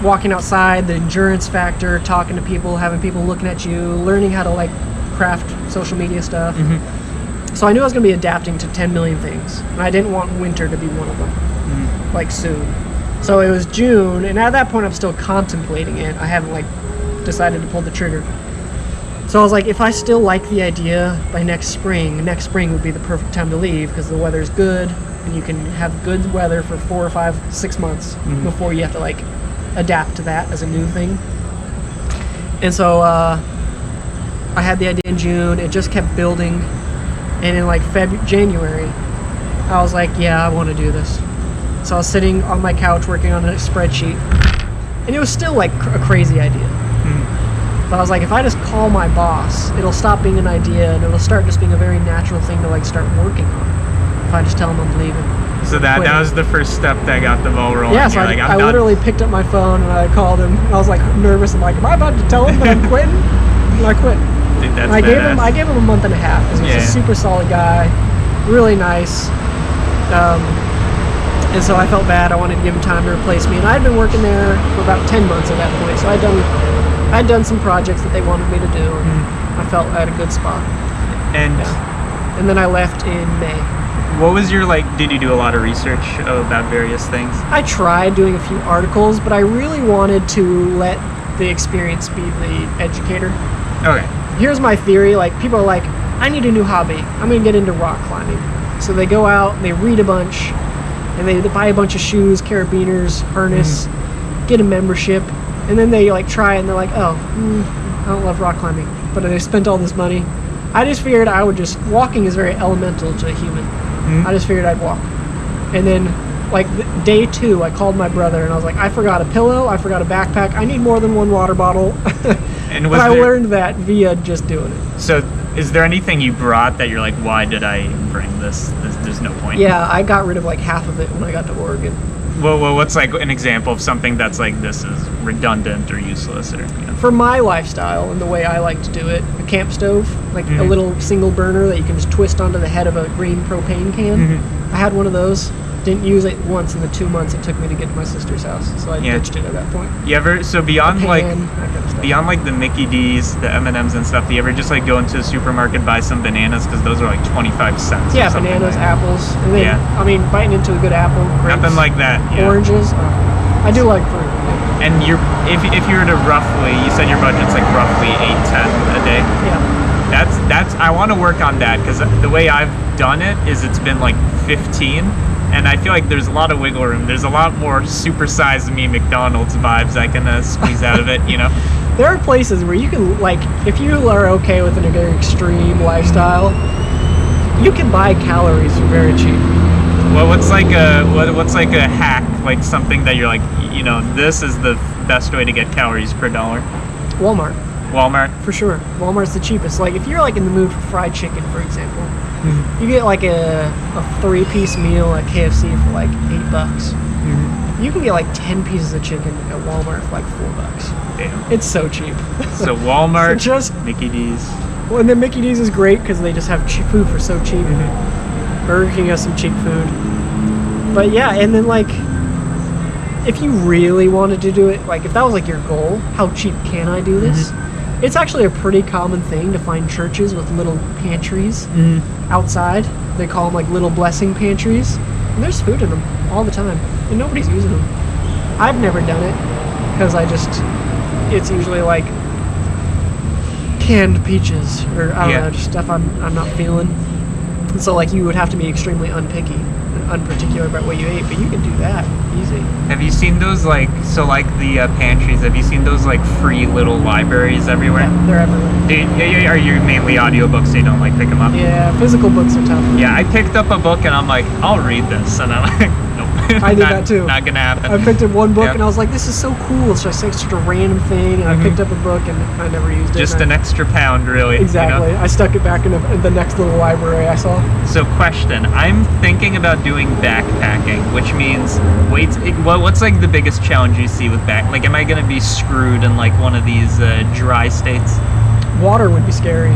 Walking outside, the endurance factor, talking to people, having people looking at you, learning how to like craft social media stuff. So I knew I was going to be adapting to 10 million things, and I didn't want winter to be one of them, like soon. So it was June, and at that point I'm still contemplating it. I haven't like decided to pull the trigger. So I was like, if I still like the idea by next spring would be the perfect time to leave because the weather's good and you can have good weather for 4 or 5, 6 months before you have to like adapt to that as a new thing. And so I had the idea in June. It just kept building. And in like January, I was like, yeah, I want to do this. So I was sitting on my couch working on a spreadsheet. And it was still like a crazy idea. But I was like, if I just call my boss, it'll stop being an idea and it'll start just being a very natural thing to like start working on. If I just tell him I'm leaving.
So that was the first step that got the ball rolling.
Yeah, so I literally picked up my phone and I called him. And I was like nervous. I'm like, am I about to tell him that I'm quitting? And I quit.
Dude, that's
I gave him a month and a half because he's a super solid guy, really nice. And so I felt bad. I wanted to give him time to replace me. And I had been working there for about 10 months at that point. So I'd done some projects that they wanted me to do, and I felt at a good spot. And then I left in May.
What was your did you do a lot of research about various things?
I tried doing a few articles, but I really wanted to let the experience be the educator.
Okay.
Here's my theory. Like, people are like, I need a new hobby. I'm going to get into rock climbing. So they go out, and they read a bunch, and they buy a bunch of shoes, carabiners, harness, get a membership, and then they like try it, and they're like, oh, I don't love rock climbing, but they spent all this money. I just figured I would walking is very elemental to a human. I just figured I'd walk. And then like day 2, I called my brother and I was like, I forgot a pillow, I forgot a backpack, I need more than one water bottle. And I learned that via just doing it.
So is there anything you brought that you're like, why did I bring this? There's no point.
Yeah, I got rid of like half of it when I got to Oregon.
Well, what's like an example of something that's like this is redundant or useless or
For my lifestyle and the way I like to do it, a camp stove, like a little single burner that you can just twist onto the head of a green propane can. I had one of those. Didn't use it once in the 2 months it took me to get to my sister's house, so I ditched it at that point.
You ever beyond beyond like the Mickey D's, the M&Ms and stuff? Do you ever just like go into a supermarket, buy some bananas because those are like 25 cents?
Yeah, bananas, apples, and then I mean biting into a good apple. Grapes,
nothing like that. Yeah.
Oranges. I do like fruit.
And if you were to roughly, you said your budget's like roughly 8-10 a day.
Yeah.
That's I want to work on that because the way I've done it is it's been like 15. And I feel like there's a lot of wiggle room. There's a lot more supersized me McDonald's vibes I can squeeze out of it,
There are places where you can, like, if you are okay with a very extreme lifestyle, you can buy calories for very cheap.
Well, what's like a hack, like something that you're like, this is the best way to get calories per dollar?
Walmart.
For
sure. Walmart's the cheapest. Like, if you're like in the mood for fried chicken, for example, you get like a 3-piece meal at KFC for like $8. You can get like 10 pieces of chicken at Walmart for like $4.
Damn.
It's so cheap.
So Walmart,
so just
Mickey D's.
Well, and then Mickey D's is great because they just have cheap food for so cheap. Burger King has some cheap food. But yeah, and then like, if you really wanted to do it, like if that was like your goal, how cheap can I do this? It's actually a pretty common thing to find churches with little pantries outside. They call them like little blessing pantries. And there's food in them all the time. And nobody's using them. I've never done it because it's usually like canned peaches or I don't know, just stuff I'm not feeling. And so like you would have to be extremely unpicky and unparticular about what you ate, but you can do that easy.
Have you seen those the pantries? Have you seen those like free little libraries everywhere?
Yeah, they're everywhere.
Are you mainly audiobooks so you don't like pick them up?
Yeah, physical books are tough.
Yeah, I picked up a book and I'm like, I'll read this, and I'm like, nope.
I did that too.
Not gonna happen.
I picked up one book and I was like, this is so cool. It's just like such a random thing, and I picked up a book and I never used it.
Just an extra pound, really.
Exactly. I stuck it back in the next little library I saw.
So, question: I'm thinking about doing backpacking, which means what's like the biggest challenge you see with am I gonna be screwed in like one of these dry states?
Water would be scary.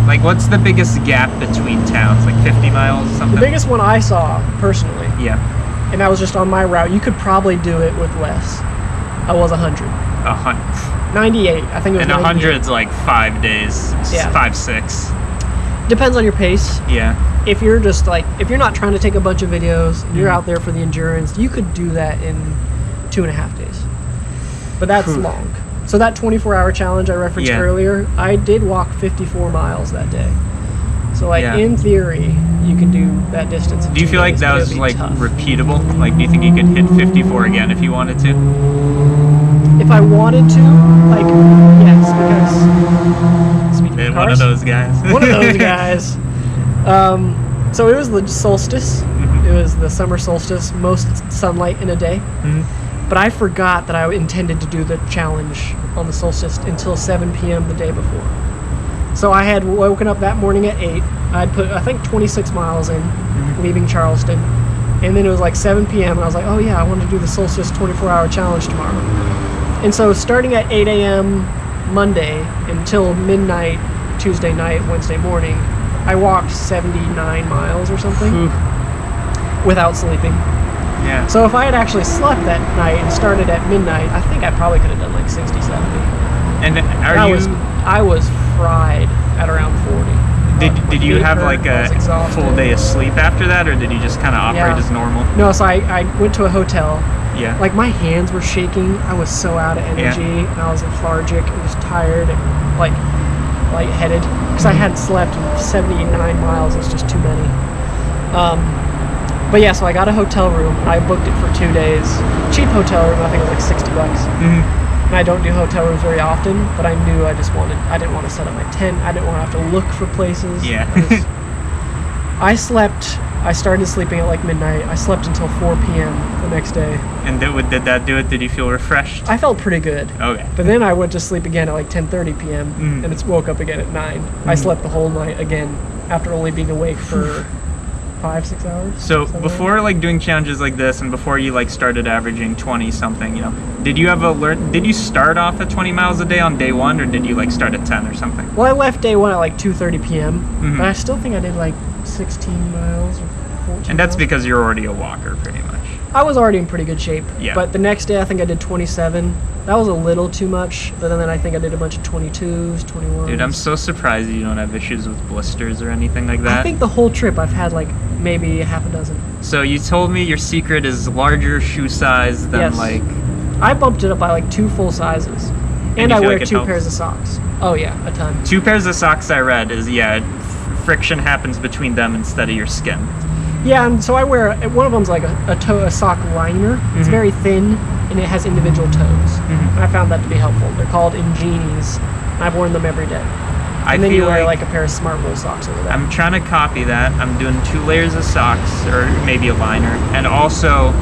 Like, what's the biggest gap between towns? Like 50 miles, something?
The biggest one I saw personally.
Yeah.
and I was just on my route, you could probably do it with less. I was 100. 98. I think it was.
And
98.
100's like 5 days.
Yeah.
5, 6.
Depends on your pace.
Yeah.
If you're just like, if you're not trying to take a bunch of videos, and you're out there for the endurance, you could do that in 2.5 days. But that's long. So that 24-hour challenge I referenced earlier, I did walk 54 miles that day. So like in theory, you can do that distance.
Do you feel like that was like repeatable? Like, do you think you could hit 54 again if you wanted to?
If I wanted to, like, yes, because speaking of cars,
one of those guys.
One of those guys. So it was the solstice. It was the summer solstice, most sunlight in a day. But I forgot that I intended to do the challenge on the solstice until 7 p.m. the day before. So I had woken up that morning at 8. I'd put, I think, 26 miles in, leaving Charleston. And then it was like 7 p.m. and I was like, oh yeah, I want to do the solstice 24-hour challenge tomorrow. And so starting at 8 a.m. Monday until midnight Tuesday night, Wednesday morning, I walked 79 miles or something without sleeping.
Yeah.
So if I had actually slept that night and started at midnight, I think I probably could have done like 60, 70.
And
I was fried at around 40.
Did you have like a full day of sleep after that, or did you just kind of operate as normal?
No, so I went to a hotel.
Yeah.
Like my hands were shaking. I was so out of energy, and I was lethargic and just tired and like lightheaded because I hadn't slept in 79 miles. It was just too many. But yeah, so I got a hotel room and I booked it for 2 days. Cheap hotel room, I think it was like $60. And I don't do hotel rooms very often, but I knew I didn't want to set up my tent. I didn't want to have to look for places.
Yeah.
I started sleeping at like midnight. I slept until 4 p.m. the next day.
And did that do it? Did you feel refreshed?
I felt pretty good.
Okay.
But then I went to sleep again at like 10:30 p.m. And it's woke up again at 9. I slept the whole night again after only being awake for 5-6 hours.
So before like doing challenges like this, and before you like started averaging 20 something, did you start off at 20 miles a day on day one, or did you like start at 10 or something?
Well, I left day one at like 2:30 p.m. But I still think I did like 16 miles or 14
And that's
miles.
because you're already a walker pretty much.
I was already in pretty good shape.
Yeah.
But the next day I think I did 27. That was a little too much, but then I think I did a bunch of 22s, 21s.
Dude, I'm so surprised you don't have issues with blisters or anything like that.
I think the whole trip I've had like maybe half a dozen.
So you told me your secret is larger shoe size than like...
I bumped it up by like 2 full sizes. And I wear 2 pairs of socks. Oh yeah, a ton. 2
pairs of socks I read is, friction happens between them instead of your skin.
Yeah, and so I wear, one of them's like a sock liner. It's very thin, and it has individual toes. And I found that to be helpful. They're called Ingenis, and I've worn them every day. And then you wear like a pair of Smart Wool socks over that.
I'm trying to copy that. I'm doing 2 layers of socks, or maybe a liner, and also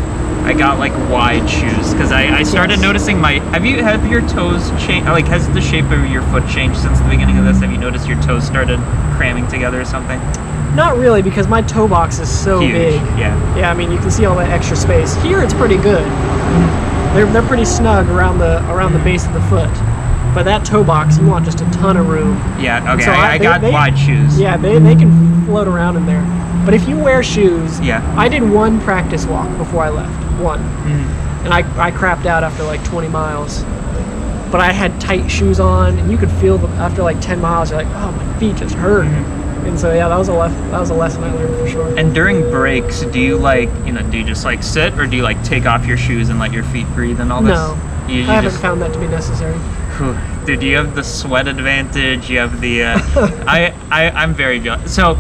I got like wide shoes because I started noticing have your toes changed? Like, has the shape of your foot changed since the beginning of this? Have you noticed your toes started cramming together or something?
Not really, because my toe box is so
huge.
big. Yeah, I mean, you can see all that extra space. Here it's pretty good. They're pretty snug around the base of the foot. But that toe box, you want just a ton of room.
Yeah, okay,
so
I got wide shoes.
Yeah, they can float around in there. But if you wear shoes, I did 1 practice walk before I left. 1. And I crapped out after like 20 miles. But I had tight shoes on, and you could feel them after like 10 miles. You're like, oh, my feet just hurt. And so yeah, that was a lesson I learned for sure.
And during breaks, do you do you just like sit, or do you like take off your shoes and let your feet breathe and all this?
No, I haven't found that to be necessary.
Dude, you have the sweat advantage. You have the I'm very jealous. So,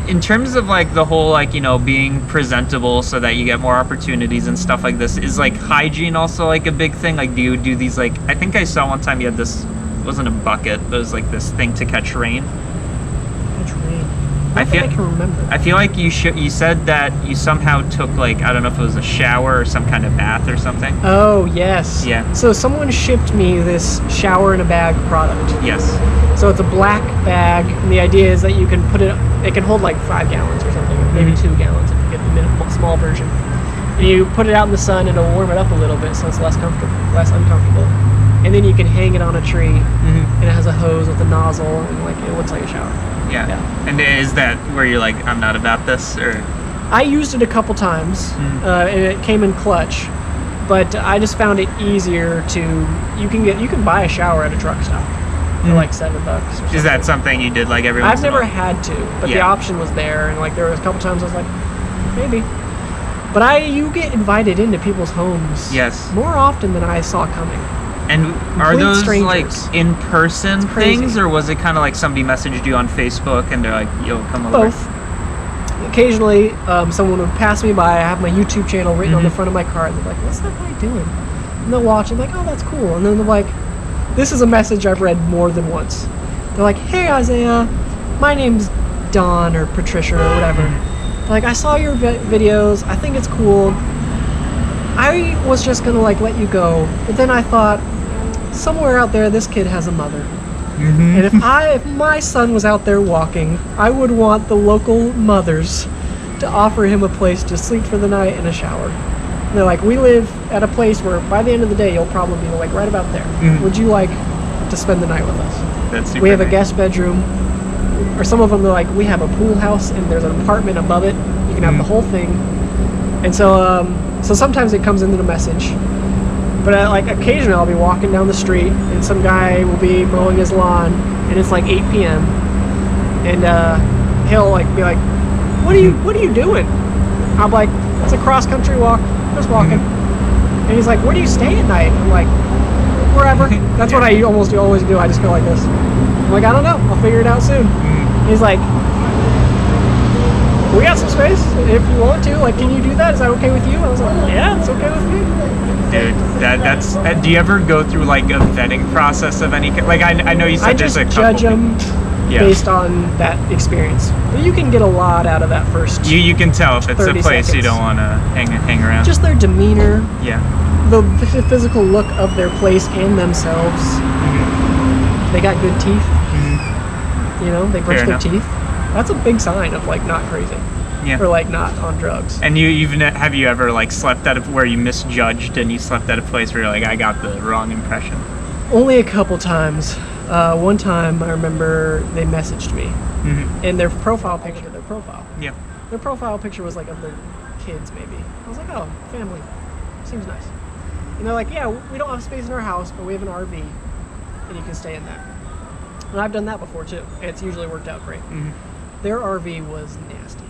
in terms of like the whole like being presentable so that you get more opportunities and stuff like this, is like hygiene also like a big thing? Like, do you do these like, I think I saw one time you had this, it wasn't a bucket, but it was like this thing to catch rain. I can remember. I feel like you said that you somehow took like, I don't know if it was a shower or some kind of bath or something.
Oh yes.
Yeah.
So someone shipped me this shower in a bag product.
Yes.
So it's a black bag, and the idea is that you can put it can hold like 5 gallons or something, maybe 2 gallons if you get the small version. And you put it out in the sun, and it'll warm it up a little bit, so it's less uncomfortable. And then you can hang it on a tree, and it has a hose with a nozzle, and like it looks like a shower.
Yeah. And is that where you're like, I'm not about this, or?
I used it a couple times, and it came in clutch. But I just found it easier to you can buy a shower at a truck stop for like $7 or something.
Is that something you did like every once
I've
in a
never
while?
had to, but the option was there, and like there was a couple times I was like, maybe. But you get invited into people's homes more often than I saw coming.
And are
Complete
those
strangers.
like in-person
crazy.
things, or was it kind of like somebody messaged you on Facebook and they're like, yo, come over?
Both. Occasionally, someone would pass me by. I have my YouTube channel written on the front of my car, and they're like, what's that guy doing? And they'll watch, and I'm like, oh, that's cool. And then they're like, this is a message I've read more than once. They're like, hey, Isaiah, my name's Don or Patricia or whatever. Like, I saw your videos. I think it's cool. I was just going to, like, let you go. But then I thought, somewhere out there, this kid has a mother. And if my son was out there walking, I would want the local mothers to offer him a place to sleep for the night and a shower. And they're like, we live at a place where by the end of the day, you'll probably be like right about there. Would you like to spend the night with us?
That's super
We have a
nice.
guest bedroom. Or some of them, they're like, we have a pool house and there's an apartment above it. You can have the whole thing. And so sometimes it comes into the message. But like occasionally I'll be walking down the street and some guy will be mowing his lawn and it's like 8 p.m. and he'll like be like, what are you doing? I'm like, it's a cross country walk, just walking. And he's like, where do you stay at night? I'm like, wherever. That's what I almost always do. I just go like this. I'm like, I don't know. I'll figure it out soon. He's like, we got some space if you want to. Like, can you do that? Is that okay with you? I was like, yeah, it's okay with me.
Dude, that's. Do you ever go through like a vetting process of any? Like, I know you said there's a couple.
I just judge them based on that experience. But you can get a lot out of that first.
You can tell if it's a place you
seconds.
don't want to hang around.
Just their demeanor, the physical look of their place and themselves. They got good teeth. You know, they brush their teeth. That's a big sign of like not crazy. Or like not on drugs.
And have you ever like slept at where you misjudged and you slept at a place where you're like, I got the wrong impression?
Only a couple times. One time I remember they messaged me, and their profile picture, their profile picture was like of their kids maybe. I was like, oh, family, seems nice. And they're like, yeah, we don't have space in our house, but we have an RV, and you can stay in that. And I've done that before too, and it's usually worked out great. Their RV was nasty.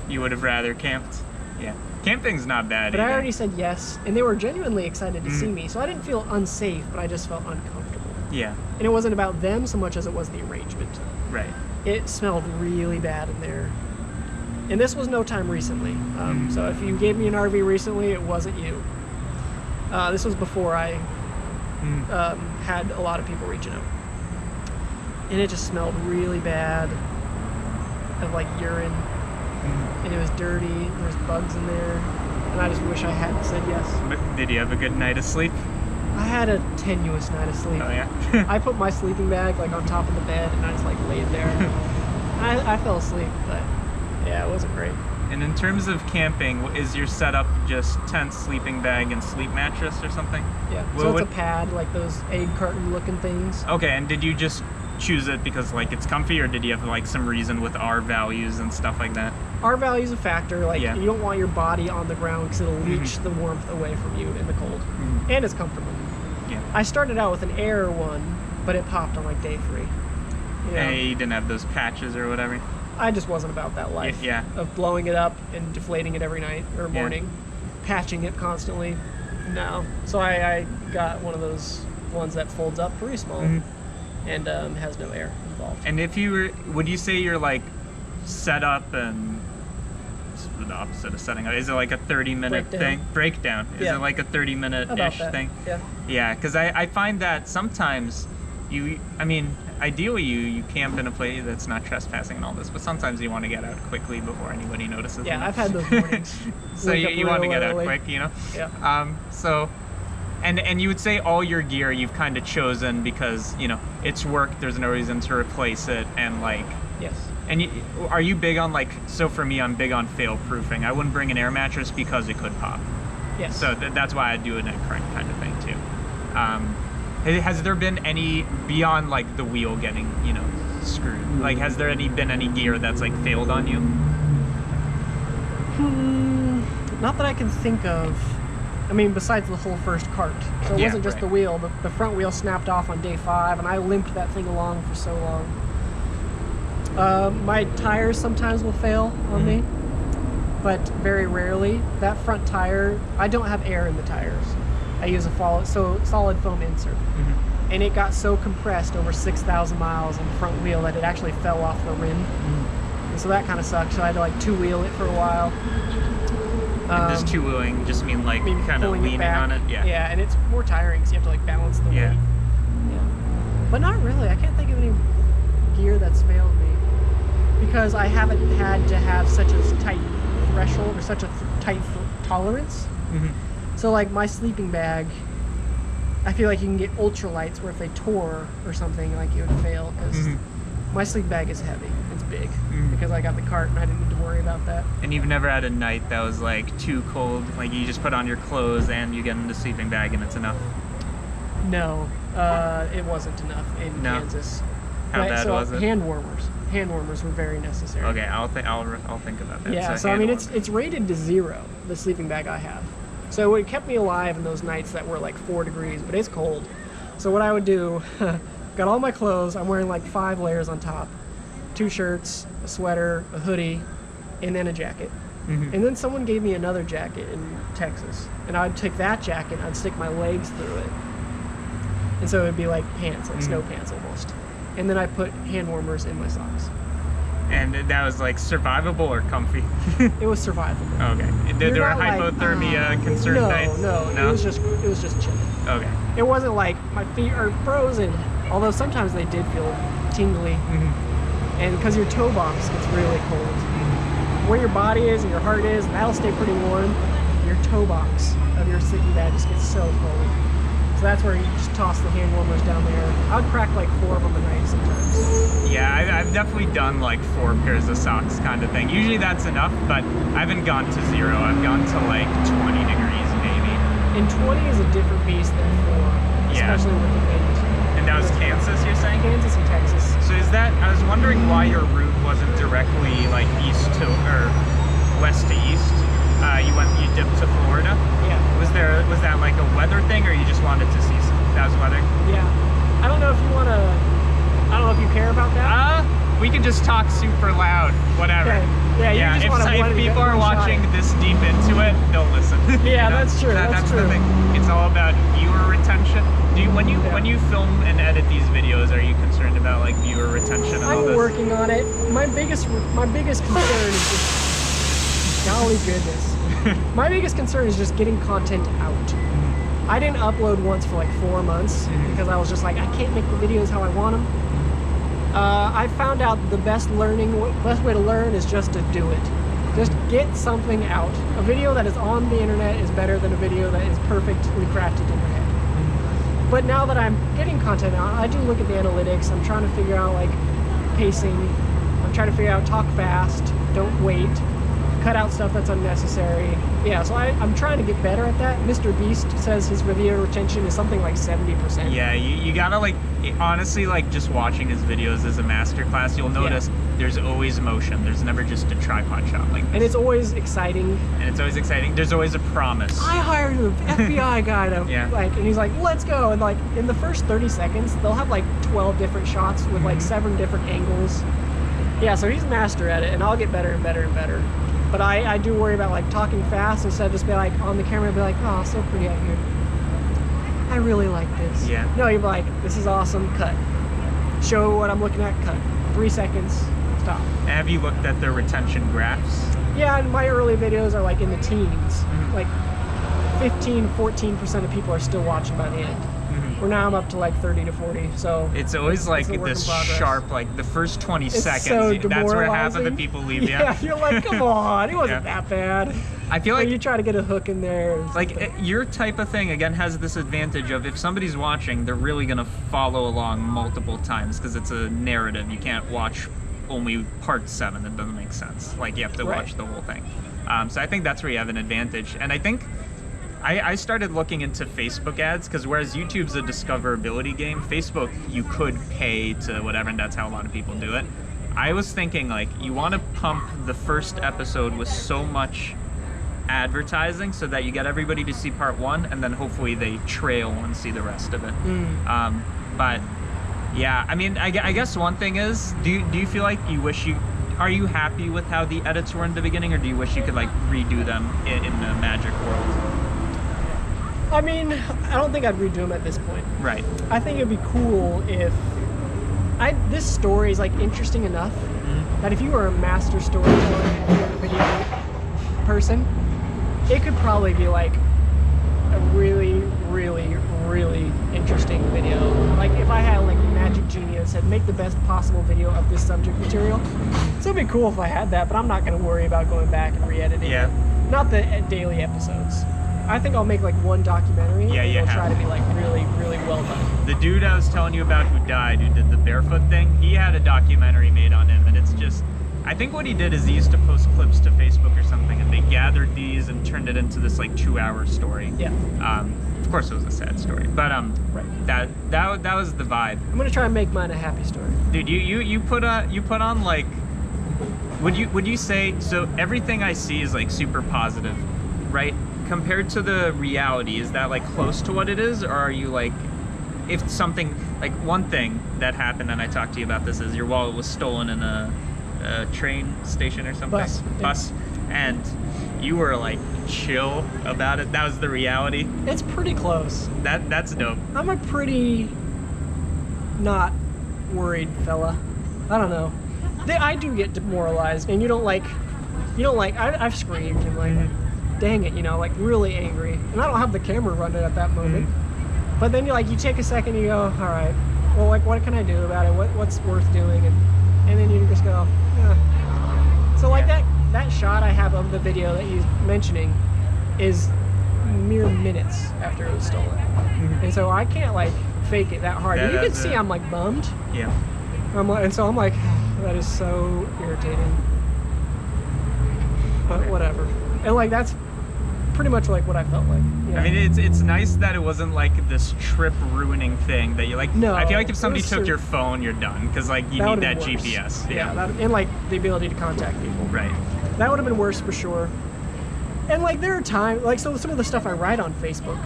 You would have rather camped? Yeah. Camping's not bad
But
either.
I already said yes, and they were genuinely excited to see me, so I didn't feel unsafe, but I just felt uncomfortable.
Yeah.
And it wasn't about them so much as it was the arrangement.
Right.
It smelled really bad in there. And this was no time recently. So if you gave me an RV recently, it wasn't you. This was before I had a lot of people reaching out. And it just smelled really bad of like urine. And it was dirty. There was bugs in there. And I just wish I hadn't said yes.
But did you have a good night of sleep?
I had a tenuous night of sleep.
Oh, yeah?
I put my sleeping bag like on top of the bed and I just like laid there. I fell asleep, but yeah, it wasn't great.
And in terms of camping, is your setup just tent, sleeping bag, and sleep mattress or something?
Yeah, so it's a pad, like those egg carton looking things.
Okay, and did you just choose it because like it's comfy, or did you have like some reason with our values and stuff like that?
Our value is a factor. Like you don't want your body on the ground because it'll leach the warmth away from you in the cold, and it's comfortable.
Yeah.
I started out with an air one, but it popped on like day 3. You know?
Hey, you didn't have those patches or whatever.
I just wasn't about that life.
Yeah.
Of blowing it up and deflating it every night or morning, patching it constantly. No. So I got one of those ones that folds up, pretty small, and has no air involved.
And if you were, would you say you're like set up and the opposite of setting up? Is it like a 30-minute thing? Breakdown. Is it like a 30-minute-ish thing?
Yeah.
Yeah, because I find that sometimes ideally you camp in a place that's not trespassing and all this, but sometimes you want to get out quickly before anybody notices.
Yeah, I've had those mornings.
So you want to get out quick, you know?
Yeah.
So, and you would say all your gear you've kind of chosen because, you know, it's work, there's no reason to replace it, and like...
Yes.
And are you big on like, so for me, I'm big on fail-proofing. I wouldn't bring an air mattress because it could pop.
Yes.
So that's why I do a neck crank kind of thing too. Has there been any, beyond like the wheel getting, you know, screwed, like has there been any gear that's like failed on you?
Not that I can think of. I mean, besides the whole first cart. So it wasn't just the wheel. The front wheel snapped off on day 5, and I limped that thing along for so long. My tires sometimes will fail on me, but very rarely. That front tire, I don't have air in the tires. I use a solid foam insert. And it got so compressed over 6,000 miles on the front wheel that it actually fell off the rim. And so that kind of sucked. So I had to like two-wheel it for a while.
And does two-wheeling just mean like kind of leaning on it? Yeah.
Yeah, and it's more tiring because you have to like balance the weight. Yeah. But not really. I can't think of any gear that's failed me because I haven't had to have such a tight threshold or such a tight tolerance. So like my sleeping bag, I feel like you can get ultralights where if they tore or something, like it would fail because my sleeping bag is heavy. It's big because I got the cart and I didn't need to worry about that.
And you've never had a night that was like too cold, like you just put on your clothes and you get in the sleeping bag and it's enough?
No, it wasn't enough in Kansas.
How bad was it?
Hand warmers. Hand warmers were very necessary.
Okay, I'll think about that.
Yeah, so I mean it's rated to 0, the sleeping bag I have. So it kept me alive in those nights that were like 4 degrees, but it's cold. So what I would do, got all my clothes, I'm wearing like 5 layers on top. 2 shirts, a sweater, a hoodie, and then a jacket. And then someone gave me another jacket in Texas. And I'd take that jacket, I'd stick my legs through it. And so it'd be like pants, like snow pants almost. And then I put hand warmers in my socks.
And that was like survivable or comfy?
It was survivable.
Okay. Did there were hypothermia concern nights?
No. It was just chilly.
Okay.
It wasn't like my feet are frozen, although sometimes they did feel tingly. And because your toe box gets really cold. Where your body is and your heart is, that'll stay pretty warm. Your toe box of your sleeping bag just gets so cold. So that's where you just toss the hand warmers down there. I would crack like 4 of them a night sometimes.
Yeah, I've definitely done like 4 pairs of socks kind of thing. Usually that's enough, but I haven't gone to 0. I've gone to like 20 degrees maybe.
And 20 is a different beast than 4, especially with the wind.
And that was Kansas, you're saying?
Kansas and Texas.
So is that, I was wondering why your route wasn't directly like east to, or west to east. You dipped to Florida?
Yeah.
Was that like a weather thing or you just wanted to see that was weather?
Yeah. I don't know if you want to, I don't know if you care about that.
We can just talk super loud, whatever.
Okay. Yeah, you just want to
if people are watching this deep into it, they'll listen.
Yeah, that's true.
That's
true.
The thing. It's all about viewer retention. When you film and edit these videos, are you concerned about like viewer retention and all this?
I'm working on it. My biggest concern is just golly goodness. My biggest concern is just getting content out. I didn't upload once for like 4 months because I was just like, I can't make the videos how I want them. I found out the best way to learn is just to do it. Just get something out. A video that is on the internet is better than a video that is perfectly crafted in your head. But now that I'm getting content out, I do look at the analytics. I'm trying to figure out like pacing. I'm trying to figure out talk fast, don't wait, cut out stuff that's unnecessary. Yeah, so I'm trying to get better at that. Mr. Beast says his viewer retention is something like 70%.
Yeah, you gotta like, honestly, like just watching his videos as a masterclass, you'll notice there's always motion. There's never just a tripod shot like this.
And it's always exciting.
There's always a promise.
I hired an FBI guy to and he's like, let's go. And like in the first 30 seconds, they'll have like 12 different shots with like 7 different angles. Yeah, so he's master at it, and I'll get better and better and better. But I do worry about like talking fast instead of just be like on the camera, be like, oh, so pretty out here. I really like this.
Yeah.
No, you're like, this is awesome. Cut. Show what I'm looking at. Cut. 3 seconds. Stop.
Have you looked at the retention graphs?
Yeah, and my early videos are like in the teens. Like 15-14% of people are still watching by the end. Where now I'm up to like 30 to 40. So
it's always like this sharp, like the first 20 seconds.
So
that's where half of the people leave.
Yeah, you're like, come on, it wasn't that bad.
I feel like
you try to get a hook in there.
Like your type of thing again has this advantage of if somebody's watching, they're really gonna follow along multiple times because it's a narrative. You can't watch only part 7. That doesn't make sense. Like you have to watch the whole thing. So I think that's where you have an advantage. And I think I started looking into Facebook ads because whereas YouTube's a discoverability game, Facebook you could pay to whatever, and that's how a lot of people do it. I was thinking like you want to pump the first episode with so much advertising so that you get everybody to see part 1 and then hopefully they trail and see the rest of it. But yeah, I mean, I guess one thing is, do you feel like are you happy with how the edits were in the beginning, or do you wish you could like redo them in the magic world?
I mean, I don't think I'd redo them at this point.
Right.
I think it'd be cool if this story is like interesting enough that if you were a master storyteller and you're a video person, it could probably be like a really, really, really interesting video. Like if I had like a magic genie that said make the best possible video of this subject material, so it'd be cool if I had that, but I'm not going to worry about going back and re-editing it. Not the daily episodes. I think I'll make like one documentary and it'll try to be like really, really well done. The
dude I was telling you about who died, who did the barefoot thing, he had a documentary made on him, and it's just, I think what he did is he used to post clips to Facebook or something, and they gathered these and turned it into this like 2-hour story.
Yeah.
Of course it was a sad story, but
right.
that was the vibe.
I'm gonna try and make mine a happy story.
Dude, you put on like, would you say, so everything I see is like super positive, right? Compared to the reality, is that like close to what it is, or are you like, if something, like one thing that happened, and I talked to you about this, is your wallet was stolen in a train station or something? Bus. And you were like chill about it. That was the reality.
It's pretty close.
That's dope.
I'm a pretty not worried fella. I don't know. I do get demoralized, and I've screamed and like, dang it, like really angry. And I don't have the camera running at that moment. But then you take a second, you go, all right, well, like what can I do about it? What's worth doing? And then you just go, yeah. So like that shot I have of the video that he's mentioning is mere minutes after it was stolen. And so I can't like fake it that hard. And you can see I'm like bummed.
Yeah.
I'm like, that is so irritating. But whatever. And like that's pretty much like what I felt like. Yeah.
I mean, it's nice that it wasn't like this trip ruining thing that you like.
No,
I feel like if somebody took your phone, you're done, because like you need that GPS.
Yeah, and like the ability to contact people.
Right.
That would have been worse for sure. And like there are times, like so some of the stuff I write on Facebook,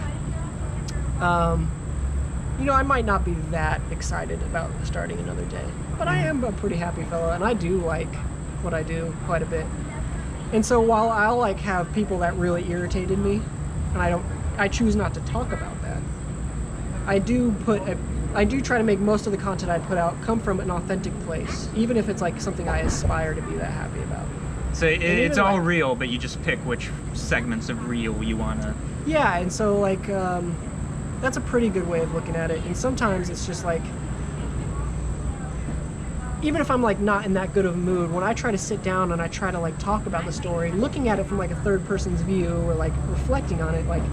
I might not be that excited about starting another day, but I am a pretty happy fella, and I do like what I do quite a bit. And so while I'll like have people that really irritated me, and I choose not to talk about that, I do try to make most of the content I put out come from an authentic place, even if it's like something I aspire to be that happy about.
So it's all real, but you just pick which segments of real you want to...
Yeah, and so like, that's a pretty good way of looking at it. And sometimes it's just like, even if I'm like not in that good of a mood, when I try to sit down and I try to like talk about the story, looking at it from like a third person's view or like reflecting on it, like,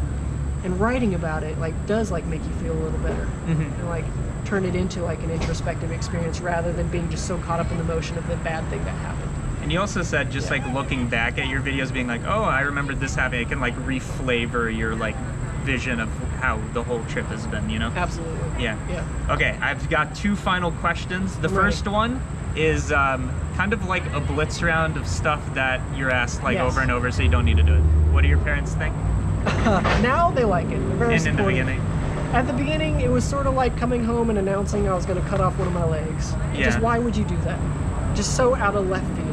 and writing about it, like does like make you feel a little better and like turn it into like an introspective experience rather than being just so caught up in the motion of the bad thing that happened.
And you also said just like looking back at your videos being like, oh, I remember this happening, it can like reflavor your like vision of how the whole trip has been,
Absolutely.
Yeah. Okay, I've got 2 final questions. The first one is kind of like a blitz round of stuff that you're asked like over and over, so you don't need to do it. What do your parents think?
Now they like it. They're very
and in the beginning?
At the beginning, it was sort of like coming home and announcing I was going to cut off one of my legs.
Yeah.
Just why would you do that? Just so out of left field.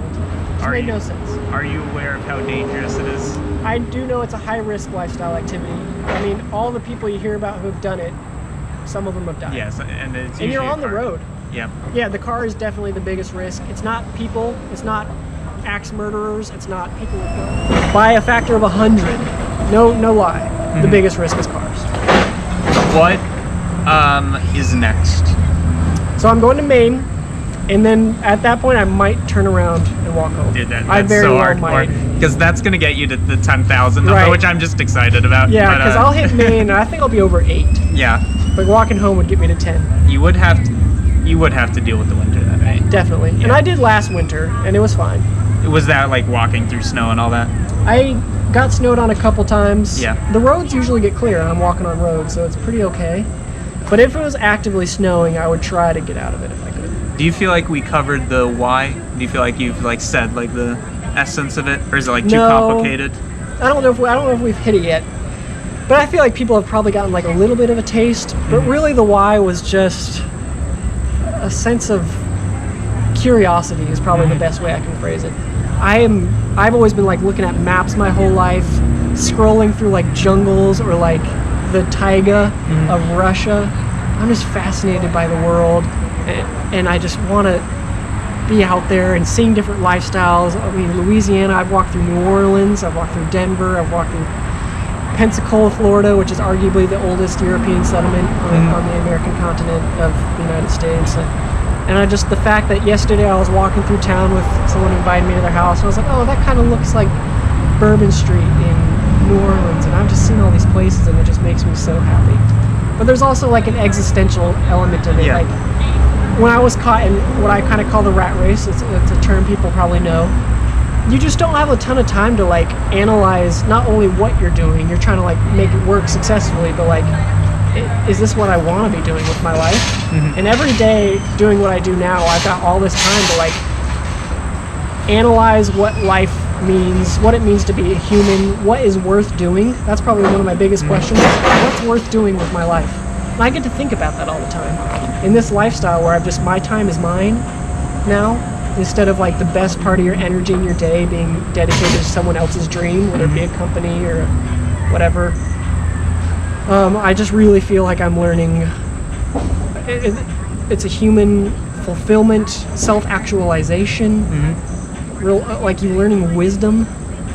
It made no sense.
Are you aware of how dangerous it is?
I do know it's a high-risk lifestyle activity. I mean, all the people you hear about who have done it, some of them have died.
Yes, and it's
and you're on the road.
Yeah.
Yeah, the car is definitely the biggest risk. It's not people. It's not axe murderers. It's not people with guns. By a factor of 100. No lie. The biggest risk is cars.
What is next?
So I'm going to Maine. And then at that point, I might turn around and walk home.
Dude, that's so hardcore. Because that's going to get you to the 10,000 number, which I'm just excited about.
Yeah, because I'll hit Maine, and I think I'll be over 8.
Yeah.
But walking home would get me to 10.
You would have to deal with the winter then, right?
Definitely. Yeah. And I did last winter, and it was fine.
Was that like walking through snow and all that?
I got snowed on a couple times.
Yeah.
The roads usually get clear. I'm walking on roads, so it's pretty okay. But if it was actively snowing, I would try to get out of it if I could.
Do you feel like we covered the why? Do you feel like you've like said like the essence of it, or is it like too complicated?
I don't know if we've hit it yet, but I feel like people have probably gotten like a little bit of a taste. But really, the why was just a sense of curiosity. Is probably the best way I can phrase it. I've always been like looking at maps my whole life, scrolling through like jungles or like the taiga of Russia. I'm just fascinated by the world, and I just want to be out there and seeing different lifestyles. I mean, Louisiana, I've walked through New Orleans, I've walked through Denver, I've walked through Pensacola, Florida, which is arguably the oldest European settlement on the American continent of the United States. And the fact that yesterday I was walking through town with someone who invited me to their house, and I was like, oh, that kind of looks like Bourbon Street in New Orleans, and I've just seen all these places, and it just makes me so happy. But there's also like an existential element of it.
Yeah.
Like when I was caught in what I kind of call the rat race, it's a term people probably know. You just don't have a ton of time to like analyze not only what you're doing, you're trying to like make it work successfully, but like, is this what I want to be doing with my life? And every day doing what I do now, I've got all this time to like analyze what life means, what it means to be a human, what is worth doing. That's probably one of my biggest questions. What's worth doing with my life? And I get to think about that all the time. In this lifestyle where my time is mine now, instead of like the best part of your energy in your day being dedicated to someone else's dream, whether it be a company or whatever. I just really feel like I'm learning. It's a human fulfillment, self-actualization. Real, like you're learning wisdom.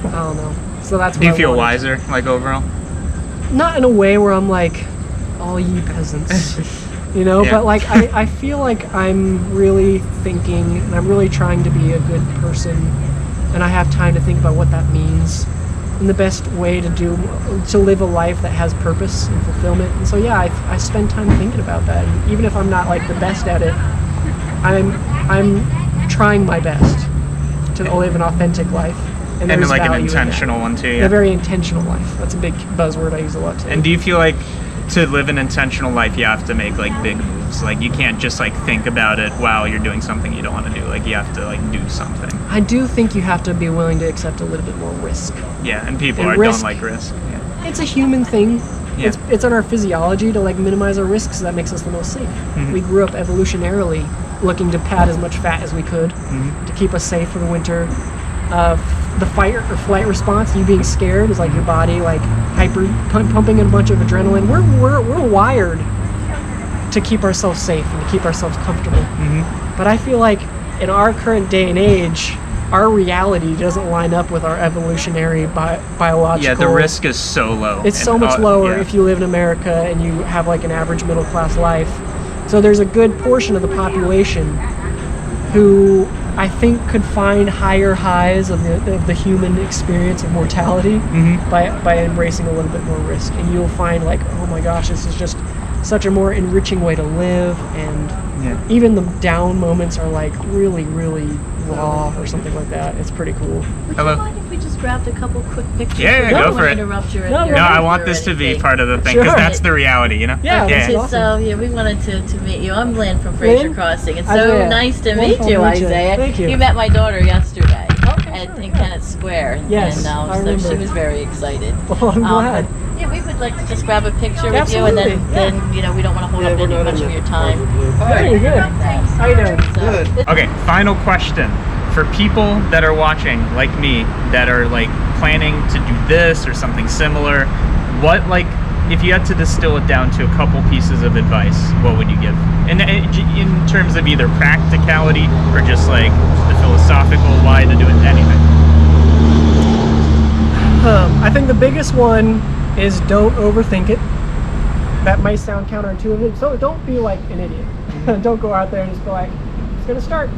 I don't know. So that's.
Do you feel wiser, like overall?
Not in a way where I'm like, all ye peasants, you know. But like I feel like I'm really thinking, and I'm really trying to be a good person, and I have time to think about what that means, and the best way to live a life that has purpose and fulfillment. And so I spend time thinking about that. And even if I'm not like the best at it, I'm trying my best to live an authentic life, and
like an intentional one too.
A very intentional life. That's a big buzzword I use a lot too.
And do you feel like to live an intentional life, you have to make like big moves? Like you can't just like think about it while you're doing something you don't want to do. Like you have to like do something.
I do think you have to be willing to accept a little bit more risk.
Yeah, and people don't like risk. Yeah.
It's a human thing.
Yeah.
It's in our physiology to like minimize our risks. So that makes us the most safe. We grew up evolutionarily looking to pad as much fat as we could to keep us safe for the winter. The fight or flight response, you being scared, is like your body like pumping in a bunch of adrenaline. We're wired to keep ourselves safe and to keep ourselves comfortable. But I feel like in our current day and age, our reality doesn't line up with our evolutionary biological.
Yeah, the risk is so low.
It's so much lower if you live in America and you have like an average middle class life. So there's a good portion of the population who I think could find higher highs of the human experience of mortality by embracing a little bit more risk. And you'll find like, oh my gosh, this is just such a more enriching way to live, and even the down moments are like really, really raw or something like that. It's pretty cool.
Would you mind if we just grabbed a couple quick pictures?
Yeah, go for it.
Interrupt your,
No, I want this to be part of the thing, because that's the reality, you know?
Yeah.
Okay,
Awesome.
so we wanted to meet you. I'm Lynn from Fraser Crossing. It's so
Isaiah.
nice to
Wonderful
meet you,
to meet you.
Isaiah.
Thank you.
You met my daughter yesterday
Okay,
in Kennett Square.
Yes,
and
I
so
remember.
she was very excited.
Well, I'm glad.
But, we would like to just grab a picture with
Absolutely,
you, and then we don't want to hold up any much of your time.
Very good. How you doing?
Good.
Okay, final question. For people that are watching, like me, that are like planning to do this or something similar, what, like, if you had to distill it down to a couple pieces of advice, what would you give? In terms of either practicality or just like the philosophical why to do it, anything.
I think the biggest one is don't overthink it. That might sound counterintuitive, so don't be like an idiot. Don't go out there and just go like, it's gonna start.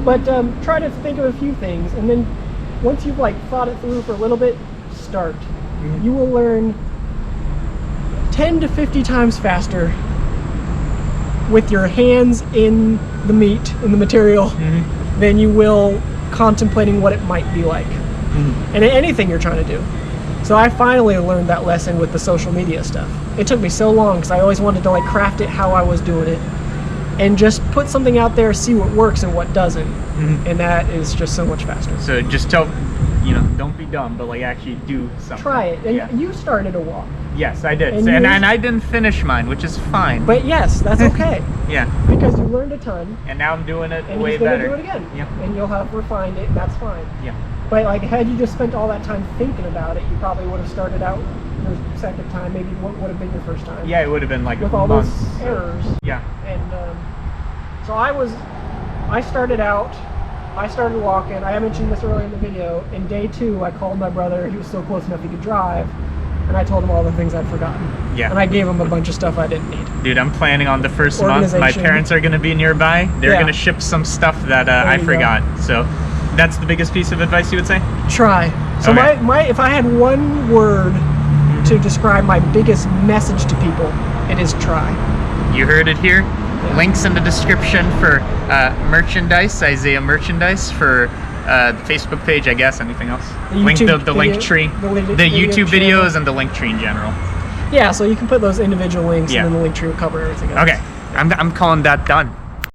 But try to think of a few things, and then once you've like thought it through for a little bit, start. You will learn 10 to 50 times faster with your hands in the meat, in the material, than you will contemplating what it might be like. And anything you're trying to do. So I finally learned that lesson with the social media stuff. It took me so long because I always wanted to like craft it how I was doing it. and just put something out there, see what works and what doesn't,
Mm-hmm.
and that is just so much faster.
So just tell, don't be dumb, but like actually do something.
Try it. And
Yeah.
you started a walk.
Yes, I did.
And
And,
you-
and I didn't finish mine, which is fine.
But yes, that's okay
yeah.
because you learned a ton,
And now I'm doing it
and
way
you're gonna
better.
do it again.
Yep.
And you'll have refined it. That's fine.
Yeah.
But like, had you just spent all that time thinking about it, you probably would have started out your second time. Maybe what would have been your first time.
Yeah, it would have been like
With all
months.
those errors.
Yeah.
And so I started out. I started walking. I mentioned this earlier in the video. In day 2, I called my brother. He was still close enough he could drive, and I told him all the things I'd forgotten.
Yeah.
And I gave him a bunch of stuff I didn't need.
Dude, I'm planning on the first month. My
Organization.
parents are going to be nearby. They're
Yeah.
going to ship some stuff that I
you go.
forgot. So that's the biggest piece of advice you would say?
Try. So
Okay.
my if I had one word to describe my biggest message to people, it is try.
You heard it here.
Yeah.
Links in the description for merchandise, Isaiah merchandise, for the Facebook page, I guess. Anything else?
The
Link
YouTube
the link
video-
tree.
the
The
video
YouTube
channel.
videos and the link tree in general.
Yeah, so you can put those individual links,
Yeah.
and then the link tree will cover everything else.
Okay, I'm calling that done.